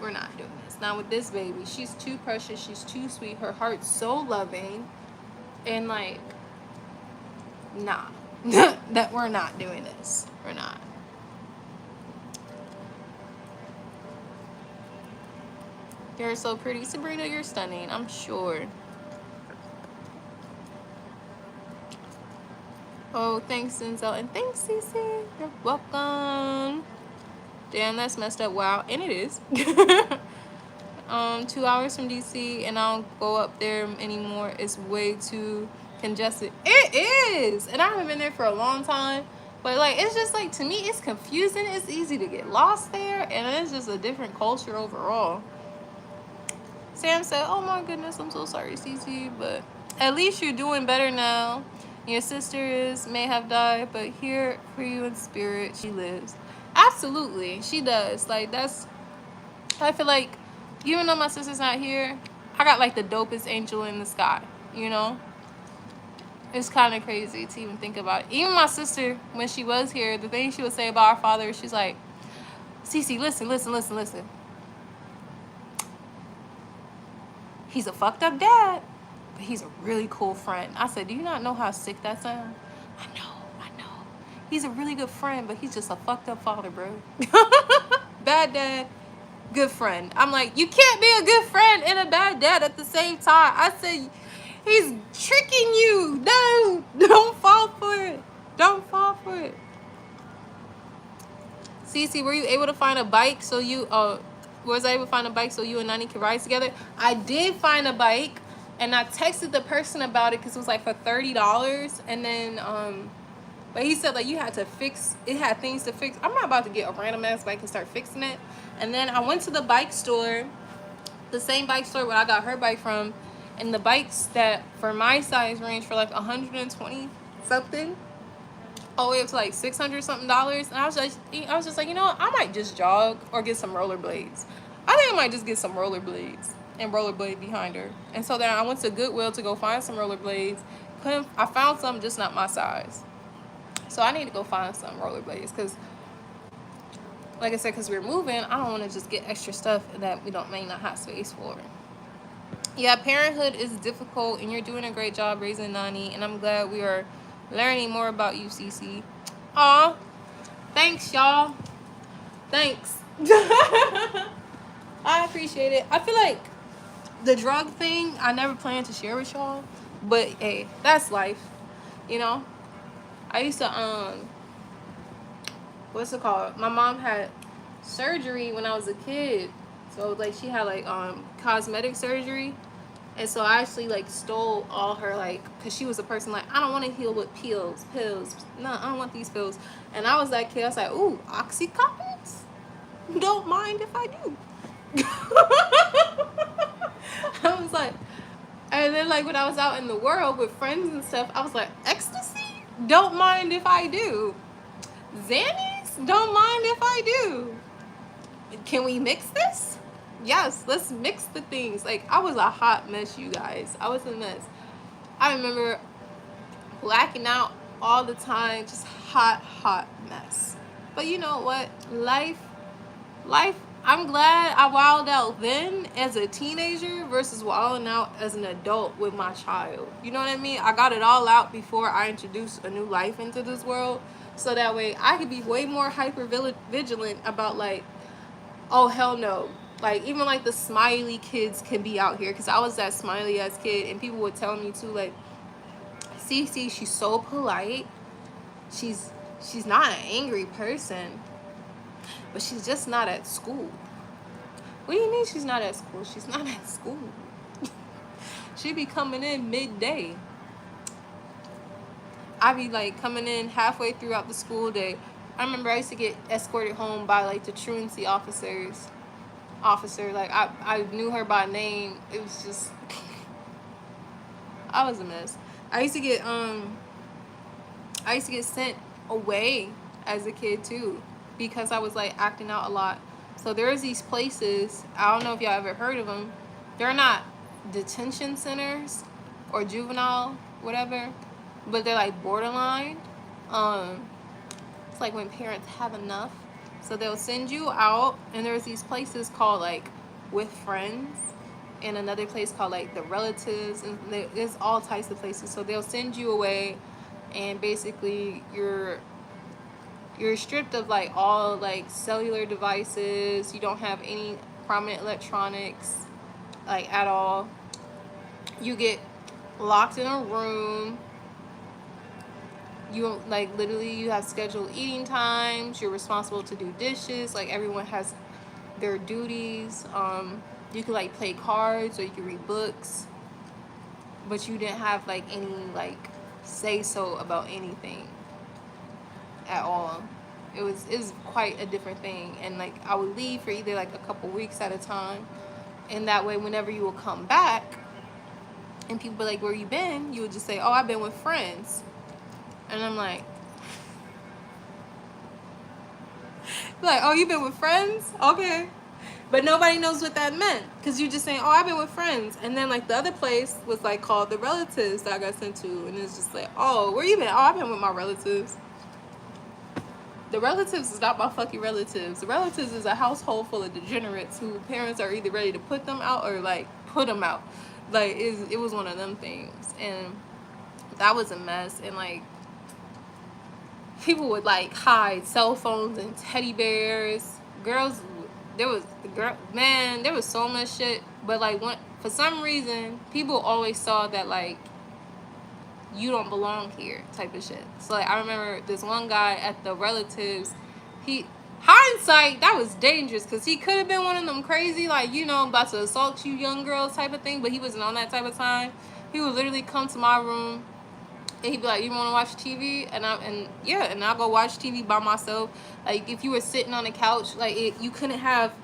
We're not doing this. Now with this baby, she's too precious. She's too sweet. Her heart's so loving. And like, nah. That we're not doing this. We're not. You're so pretty. Sabrina, you're stunning. I'm sure. Oh, thanks, Denzel. And thanks, Cece. You're welcome. Damn, that's messed up. Wow. And it is. 2 hours from DC, and I don't go up there anymore. It's way too congested. It is. And I haven't been there for a long time. But like, it's just like, to me, it's confusing. It's easy to get lost there. And it's just a different culture overall. Sam said, oh my goodness, I'm so sorry, Cece. But at least you're doing better now. Your sister may have died, but here for you in spirit, she lives. Absolutely, she does. Like, I feel like, even though my sister's not here, I got like the dopest angel in the sky, you know? It's kind of crazy to even think about it. Even my sister, when she was here, the thing she would say about our father, she's like, Cece, listen. He's a fucked up dad, but he's a really cool friend. I said, do you not know how sick that sounds? I know. He's a really good friend, but he's just a fucked up father, bro. Bad dad, good friend. I'm like, you can't be a good friend and a bad dad at the same time. I said, he's tricking you. No, don't fall for it. Cece, were you able to find a bike so you and Nani could ride together? I did find a bike, and I texted the person about it because it was like for $30, and then but he said like you had to fix it, had things to fix. I'm not about to get a random ass bike and start fixing it. And then I went to the bike store, the same bike store where I got her bike from, And the bikes that for my size range for like 120 something, all the way up to like $600 something. And I was just like, you know what? I might just jog or get some rollerblades. I think I might just get some rollerblades and rollerblade behind her. And so then I went to Goodwill to go find some rollerblades. I found some, just not my size. So I need to go find some rollerblades because, like I said, because we're moving, I don't want to just get extra stuff that we may not have space for. Yeah, parenthood is difficult, and you're doing a great job raising Nani, and I'm glad we are learning more about you, Cece. Aw, thanks, y'all. Thanks. I appreciate it. I feel like the drug thing, I never planned to share with y'all, but hey, that's life, you know? I used to, what's it called? My mom had surgery when I was a kid. So, like, she had, like, cosmetic surgery. And so I actually, like, stole all her, like, because she was a person, like, I don't want to heal with pills. No, I don't want these pills. And I was that kid. I was like, ooh, Oxycontins? Don't mind if I do. I was like, and then, like, when I was out in the world with friends and stuff, I was like, ecstasy? Don't mind if I do. Xannies? Don't mind if I do. Can we mix this? Yes, let's mix the things. Like, I was a hot mess, you guys. I was a mess. I remember blacking out all the time, just hot mess. But you know what? Life, I'm glad I wilded out then as a teenager versus wilding out as an adult with my child. You know what I mean? I got it all out before I introduced a new life into this world. So that way I could be way more hyper vigilant about, like, oh, hell no. Like, even, like, the smiley kids can be out here. Because I was that smiley-ass kid. And people would tell me, too, like, Cece, she's so polite. She's not an angry person. But she's just not at school. What do you mean she's not at school? She's not at school. She be coming in midday. I be, like, coming in halfway throughout the school day. I remember I used to get escorted home by, like, the truancy officer. Like, I knew her by name. It was just, I was a mess. I used to get sent away as a kid too, because I was, like, acting out a lot. So there's these places, I don't know if y'all ever heard of them. They're not detention centers or juvenile, whatever, but they're, like, borderline. It's like when parents have enough. So they'll send you out, and there's these places called, like, With Friends, and another place called, like, The Relatives, and there's all types of places. So they'll send you away, and basically you're stripped of, like, all, like, cellular devices. You don't have any prominent electronics, like, at all. You get locked in a room. You, like, literally, you have scheduled eating times. You're responsible to do dishes. Like, everyone has their duties. You can, like, play cards, or you can read books, but you didn't have, like, any, like, say so about anything at all. It was quite a different thing. And, like, I would leave for either, like, a couple weeks at a time, and that way whenever you will come back and people be like, where you been, you would just say, oh, I've been with friends. And I'm like, oh, you been with friends? Okay. But nobody knows what that meant, because you just saying, oh, I've been with friends. And then, like, the other place was, like, called The Relatives that I got sent to. And it's just like, oh, where you been? Oh, I've been with my relatives. The Relatives is not my fucking relatives. The Relatives is a household full of degenerates who parents are either ready to put them out or, like, put them out. Like, it was one of them things. And that was a mess. And, like, people would, like, hide cell phones and teddy bears. Girls, there was so much shit. But, like, for some reason, people always saw that, like, you don't belong here type of shit. So, like, I remember this one guy at The Relatives. Hindsight, that was dangerous, because he could have been one of them crazy, like, you know, about to assault you young girls type of thing. But he wasn't on that type of time. He would literally come to my room, and he'd be like, you want to watch TV? And I'll go watch TV by myself. Like, if you were sitting on the couch, like, you couldn't have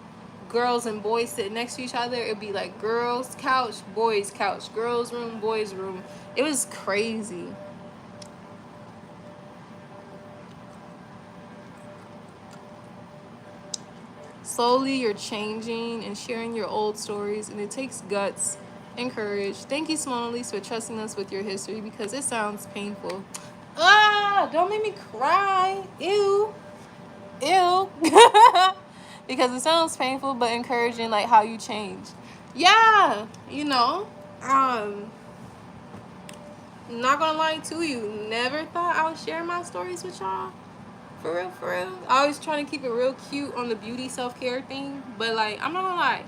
girls and boys sitting next to each other. It'd be like girls couch, boys couch, girls room, boys room. It was crazy. Slowly you're changing and sharing your old stories, and it takes guts and courage. Thank you, Cimonealise, for trusting us with your history, because it sounds painful. Ah, don't make me cry. Ew. Ew. Because it sounds painful but encouraging, like how you change. Yeah, you know, not gonna lie to you, never thought I would share my stories with y'all. For real, for real. I always trying to keep it real cute on the beauty self-care thing, but like, I'm not gonna lie,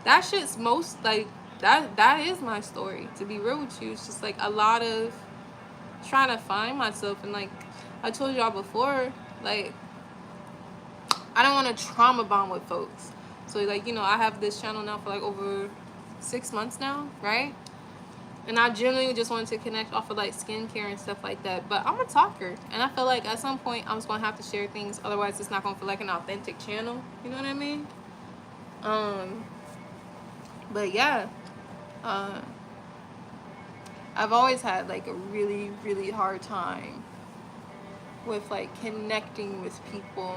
that shit's most like, that is my story, to be real with you. It's just like a lot of trying to find myself, and like I told y'all before, like, I don't want to trauma bond with folks. So like, you know, I have this channel now for like over 6 months now, right? And I genuinely just wanted to connect off of like skincare and stuff like that. But I'm a talker, and I feel like at some point I was gonna have to share things, otherwise it's not gonna feel like an authentic channel. You know what I mean? But yeah, I've always had like a really, really hard time with like connecting with people,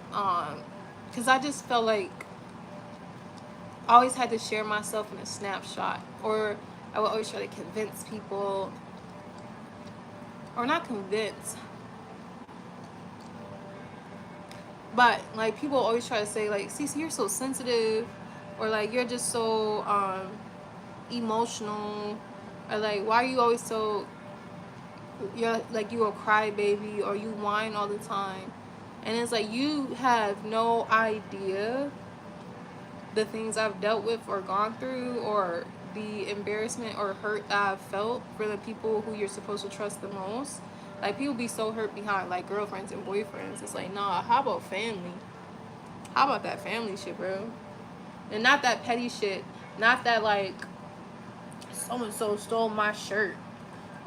because I just felt like I always had to share myself in a snapshot, or I would always try to convince people, or not convince, but like people always try to say like, Cece, you're so sensitive, or like you're just so emotional, or like, why are you always so, you're like, you a crybaby, or you whine all the time. And it's like, you have no idea the things I've dealt with or gone through, or the embarrassment or hurt that I've felt for the people who you're supposed to trust the most. Like, people be so hurt behind like girlfriends and boyfriends. It's like, nah, how about family? How about that family shit, bro? And not that petty shit. Not that like, so-and-so stole my shirt,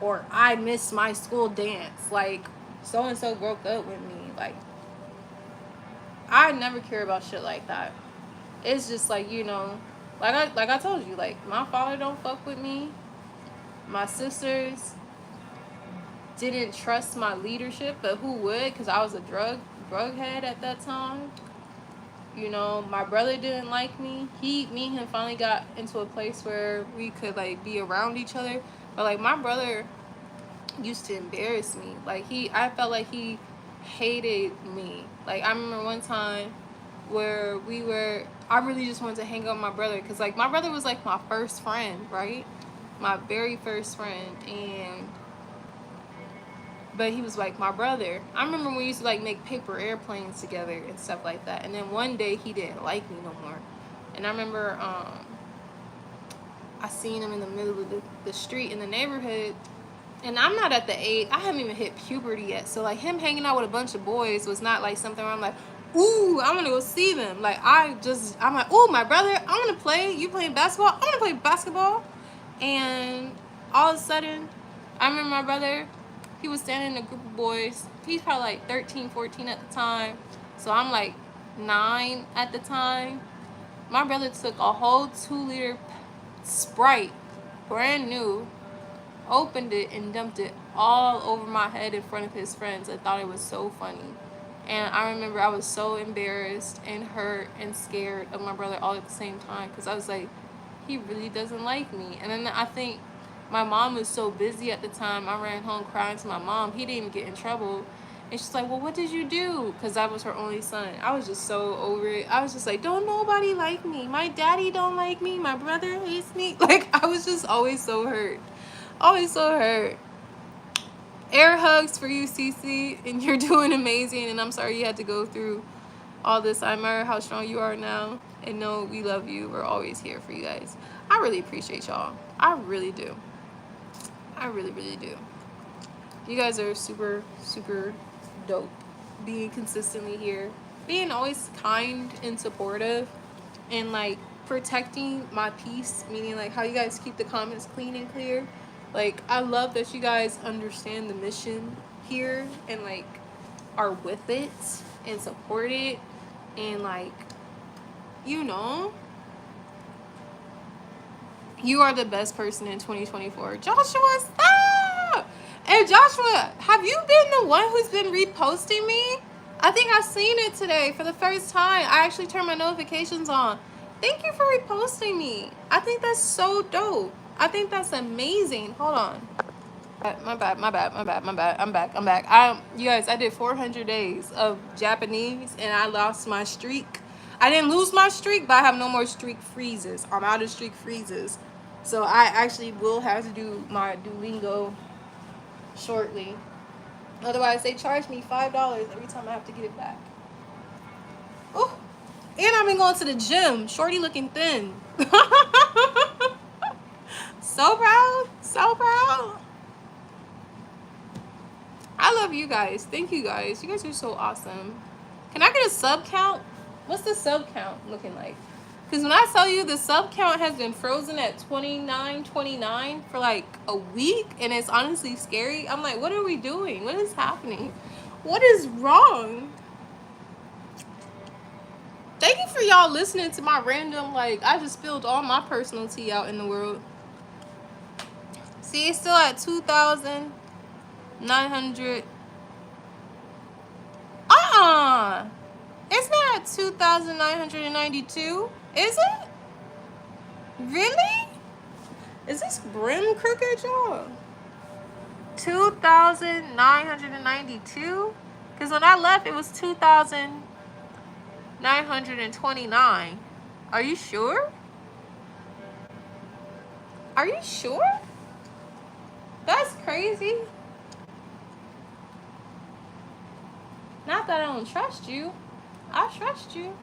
or I missed my school dance, like so-and-so broke up with me. Like, I never care about shit like that. It's just like, you know, like I told you, like, my father don't fuck with me. My sisters didn't trust my leadership, but who would? Because I was a drug head at that time. You know, my brother didn't like me. Me and him finally got into a place where we could like be around each other. But like, my brother used to embarrass me. Like, I felt like he hated me. Like, I remember one time where I really just wanted to hang out with my brother, because like, my brother was like my first friend, right? My very first friend. But he was like my brother. I remember we used to like make paper airplanes together and stuff like that. And then one day he didn't like me no more. And I remember I seen him in the middle of the street in the neighborhood. And I'm not at the age, I haven't even hit puberty yet. So like, him hanging out with a bunch of boys was not like something where I'm like, ooh, I'm gonna go see them. Like, I'm like, ooh, my brother, I wanna play. You playing basketball? I wanna play basketball. And all of a sudden, I remember my brother, he was standing in a group of boys. He's probably like 13, 14 at the time. So I'm like 9 at the time. My brother took a whole 2-liter Sprite, brand new, opened it and dumped it all over my head in front of his friends. I thought it was so funny. And I remember I was so embarrassed and hurt and scared of my brother all at the same time, because I was like, he really doesn't like me. And then I think my mom was so busy at the time, I ran home crying to my mom. He didn't even get in trouble. And she's like, well, what did you do? Because I was her only son. I was just so over it. I was just like, don't nobody like me. My daddy don't like me. My brother hates me. Like, I was just always so hurt. Always so hurt. Air hugs for you, Cece. And you're doing amazing. And I'm sorry you had to go through all this. I admire how strong you are now. And know we love you. We're always here for you guys. I really appreciate y'all. I really do. I really, really do. You guys are super, super dope. Being consistently here. Being always kind and supportive. And like protecting my peace. Meaning like how you guys keep the comments clean and clear. Like, I love that you guys understand the mission here. And like are with it and support it. And like, you know, you are the best person in 2024. Joshua, stop! And Joshua, have you been the one who's been reposting me? I think I've seen it today for the first time. I actually turned my notifications on. Thank you for reposting me. I think that's so dope. I think that's amazing. Hold on. My bad. I'm back. You guys, I did 400 days of Japanese and I lost my streak. I didn't lose my streak, but I have no more streak freezes. I'm out of streak freezes. So I actually will have to do my Duolingo shortly. Otherwise, they charge me $5 every time I have to get it back. Oh, and I've been going to the gym. Shorty looking thin. So proud. So proud. I love you guys. Thank you guys. You guys are so awesome. Can I get a sub count? What's the sub count looking like? Because when I tell you the sub count has been frozen at 29 for like a week, and it's honestly scary. I'm like, what are we doing? What is happening? What is wrong? Thank you for y'all listening to my random, like, I just spilled all my personal tea out in the world. See, it's still at 2,900. It's not at 2,992, is it? Really? Is this brim crooked, y'all? 2,992? Because when I left, it was 2,929. Are you sure? Are you sure? That's crazy. Not that I don't trust you. I trust you.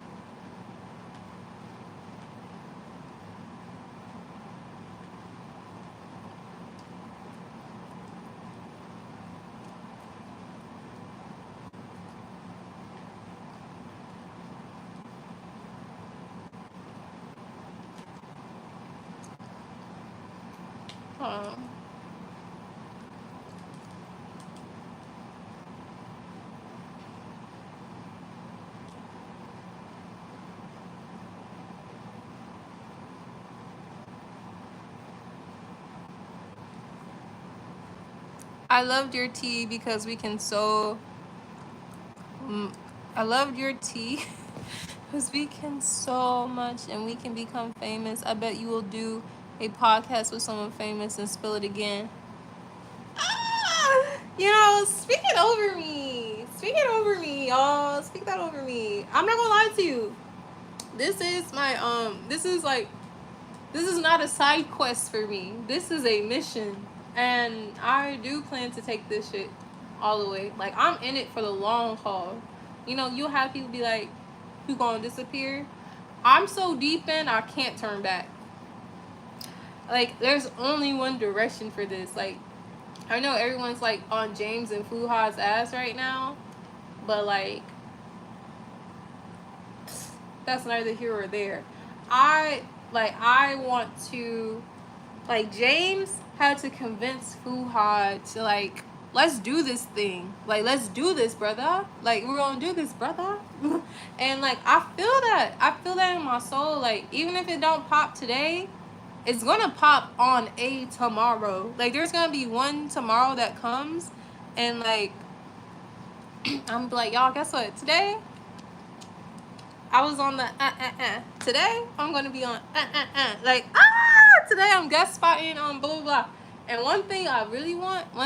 I loved your tea because we can so... I loved your tea because we can so much and we can become famous. I bet you will do a podcast with someone famous and spill it again. You know, speak it over me. Speak it over me, y'all. Speak that over me. I'm not gonna lie to you. This is my, this is not a side quest for me. This is a mission. And I do plan to take this shit all the way. Like, I'm in it for the long haul. You know, you'll have people be like, you gonna disappear? I'm so deep in, I can't turn back. Like, there's only one direction for this. Like, I know everyone's, like, on James and Fuha's ass right now. But, like, that's neither here or there. I want to... Like, James had to convince Fuha to, like, let's do this thing. Like, let's do this, brother. Like, we're gonna do this, brother. And, like, I feel that. I feel that in my soul. Like, even if it don't pop today, it's gonna pop on a tomorrow. Like, there's gonna be one tomorrow that comes. And, like, I'm like, y'all, guess what? Today, I was on the Today, I'm gonna be on Like, today I'm guest spotting on blah, blah, blah. And one thing I really want, I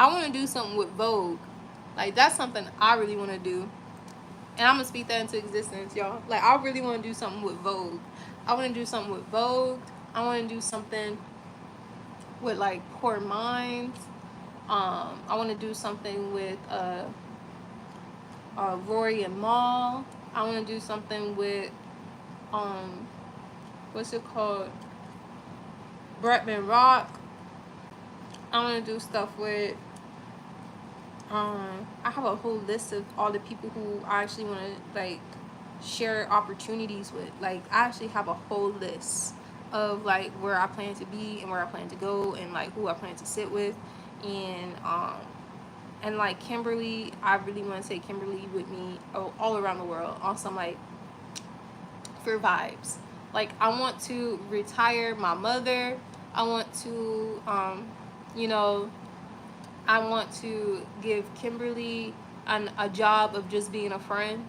want to do something with Vogue. Like, that's something I really want to do. And I'm going to speak that into existence, y'all. Like, I really want to do something with Vogue. I want to do something with Vogue. I want to do something with, like, Poor Minds. I want to do something with Rory and Mal. I want to do something with what's it called? Bretman Rock. I want to do stuff with I have a whole list of all the people who I actually want to, like, share opportunities with. Like, I actually have a whole list. of like where I plan to be and where I plan to go and like who I plan to sit with. And like Kimberly, I really want to take Kimberly with me all around the world on some like for vibes. Like I want to retire my mother. I want to you know, I want to give Kimberly a job of just being a friend.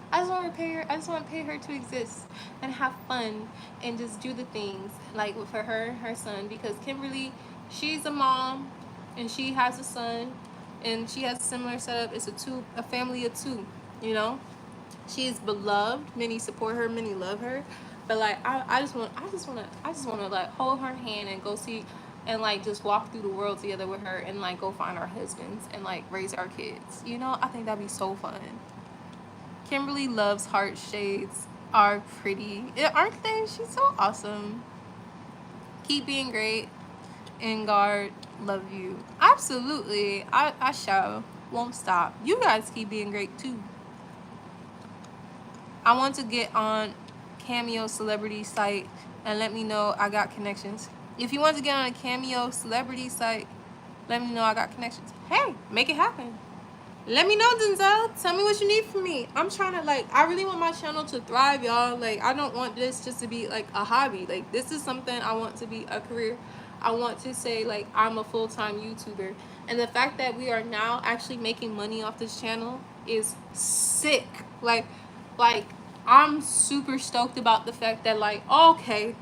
I just want to pay her. I just want to pay her to exist and have fun and just do the things like for her son, because Kimberly, she's a mom and she has a son and she has a similar setup. It's a family of two. You know, she is beloved. Many support her. Many love her. But like I just want to like hold her hand and go see and like just walk through the world together with her and like go find our husbands and like raise our kids. You know, I think that'd be so fun. Kimberly loves heart shades are pretty, aren't they? She's so awesome. Keep being great, and God love you. Absolutely, I shall. Won't stop. You guys keep being great too. I want to get on Cameo celebrity site and let me know I got connections. If you want to get on a Cameo celebrity site, let me know I got connections. Hey, make it happen. Let me know, Denzel. Tell me what you need from me. I'm trying to, like, I really want my channel to thrive, y'all. Like, I don't want this just to be, like, a hobby. Like, this is something I want to be a career. I want to say, like, I'm a full-time YouTuber. And the fact that we are now actually making money off this channel is sick. Like, I'm super stoked about the fact that, like, okay,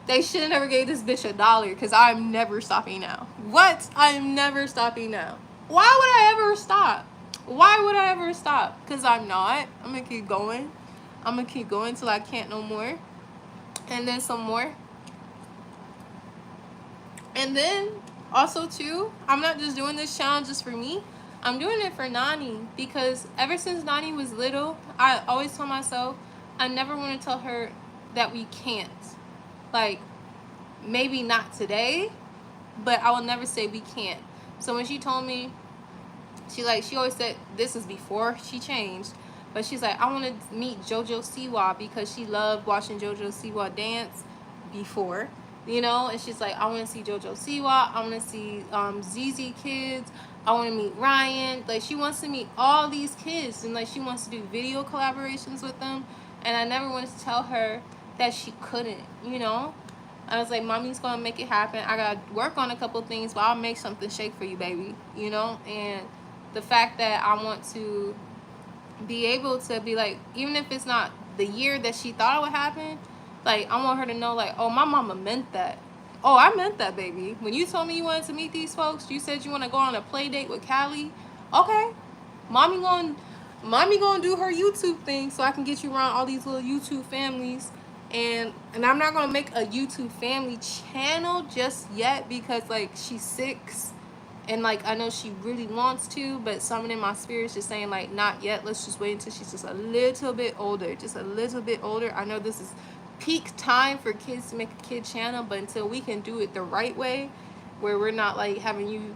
they should have never gave this bitch $1 because I'm never stopping now. What? I'm never stopping now. Why would I ever stop? Why would I ever stop? Because I'm not. I'm going to keep going. I'm going to keep going till I can't no more. And then some more. And then also too, I'm not just doing this challenge just for me. I'm doing it for Nani, because ever since Nani was little, I always tell myself I never want to tell her that we can't. Like, maybe not today, but I will never say we can't. So when she told me, she always said, this is before she changed, but she's like, I want to meet JoJo Siwa because she loved watching JoJo Siwa dance before, you know. And she's like, I want to see JoJo Siwa, I want to see ZZ Kids, I want to meet Ryan. Like, she wants to meet all these kids, and like she wants to do video collaborations with them. And I never wanted to tell her that she couldn't, you know. I was like, mommy's gonna make it happen. I gotta work on a couple things, but I'll make something shake for you, baby, you know. And the fact that I want to be able to be like, even if it's not the year that she thought it would happen, like, I want her to know, like, oh, my mama meant that. Oh, I meant that, baby. When you told me you wanted to meet these folks, you said you want to go on a play date with Callie. Okay, mommy gonna do her YouTube thing so I can get you around all these little YouTube families. And I'm not gonna make a YouTube family channel just yet because like she's 6. And like I know she really wants to, but something in my spirit's just saying like not yet. Let's just wait until she's just a little bit older. Just a little bit older. I know this is peak time for kids to make a kid channel, but until we can do it the right way, where we're not like having you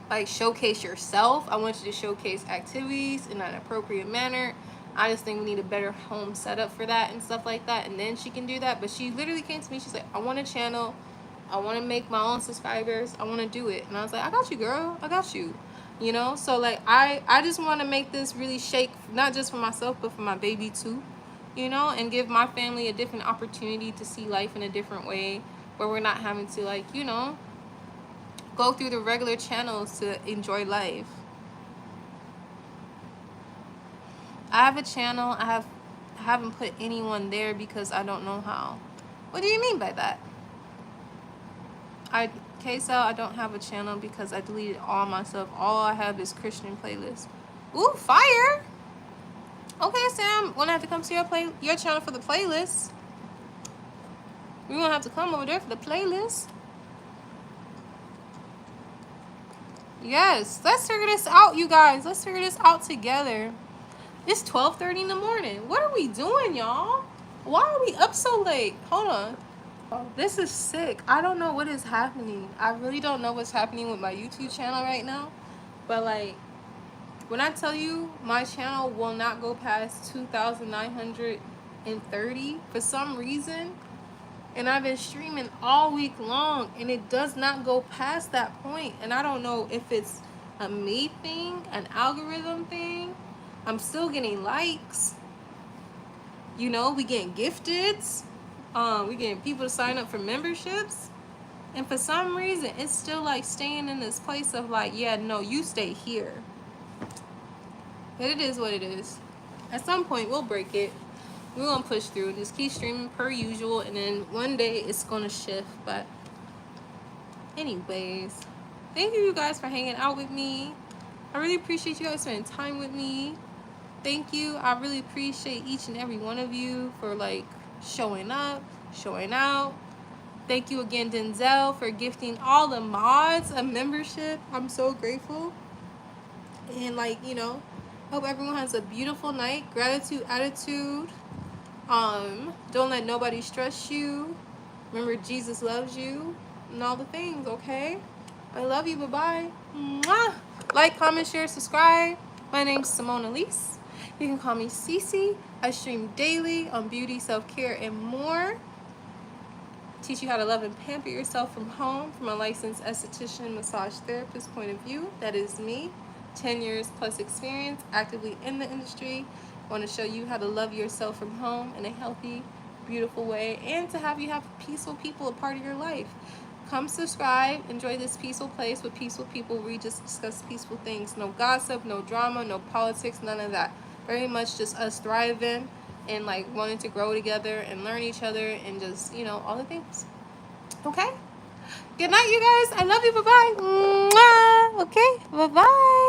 like showcase yourself, I want you to showcase activities in an appropriate manner. I just think we need a better home setup for that and stuff like that, and then she can do that. But she literally came to me, she's like, I want a channel, I want to make my own subscribers, I want to do it. And I was like, I got you, girl, I got you, you know. So like I just want to make this really shake, not just for myself but for my baby too, you know, and give my family a different opportunity to see life in a different way, where we're not having to, like, you know, go through the regular channels to enjoy life. I have a channel. I haven't put anyone there because I don't know how. What do you mean by that? K-Cell, I don't have a channel because I deleted all myself. All I have is Christian playlists. Ooh, fire! Okay, Sam, we're gonna have to come to your channel for the playlist. We're gonna have to come over there for the playlist. Yes, let's figure this out, you guys. Let's figure this out together. It's 12:30 in the morning. What are we doing, y'all? Why are we up so late? Hold on. Oh, this is sick. I don't know what is happening. I really don't know what's happening with my YouTube channel right now. But like, when I tell you my channel will not go past 2,930 for some reason, And I've been streaming all week long, and it does not go past that point. And I don't know if it's a me thing, an algorithm thing. I'm still getting likes. You know, we getting gifted. We getting people to sign up for memberships. And for some reason, it's still like staying in this place of like, yeah, no, you stay here. But it is what it is. At some point, we'll break it. We're going to push through. Just keep streaming per usual. And then one day, it's going to shift. But anyways, thank you guys for hanging out with me. I really appreciate you guys spending time with me. Thank you. I really appreciate each and every one of you for like showing up, showing out. Thank you again, Denzel, for gifting all the mods a membership. I'm so grateful. And like, you know, hope everyone has a beautiful night. Gratitude, attitude. Don't let nobody stress you. Remember, Jesus loves you and all the things, okay? I love you. Bye-bye. Mwah! Like, comment, share, subscribe. My name's Cimonealise. You can call me Cece. I stream daily on beauty, self-care, and more. Teach you how to love and pamper yourself from home from a licensed esthetician, massage therapist point of view. That is me. 10 years plus experience, actively in the industry. I want to show you how to love yourself from home in a healthy, beautiful way, and to have you have peaceful people a part of your life. Come subscribe. Enjoy this peaceful place with peaceful people where we just discuss peaceful things. No gossip, no drama, no politics, none of that. Very much just us thriving and like wanting to grow together and learn each other and just, you know, all the things. Okay? Good night, you guys. I love you. Bye-bye. Mwah. Okay? Bye-bye.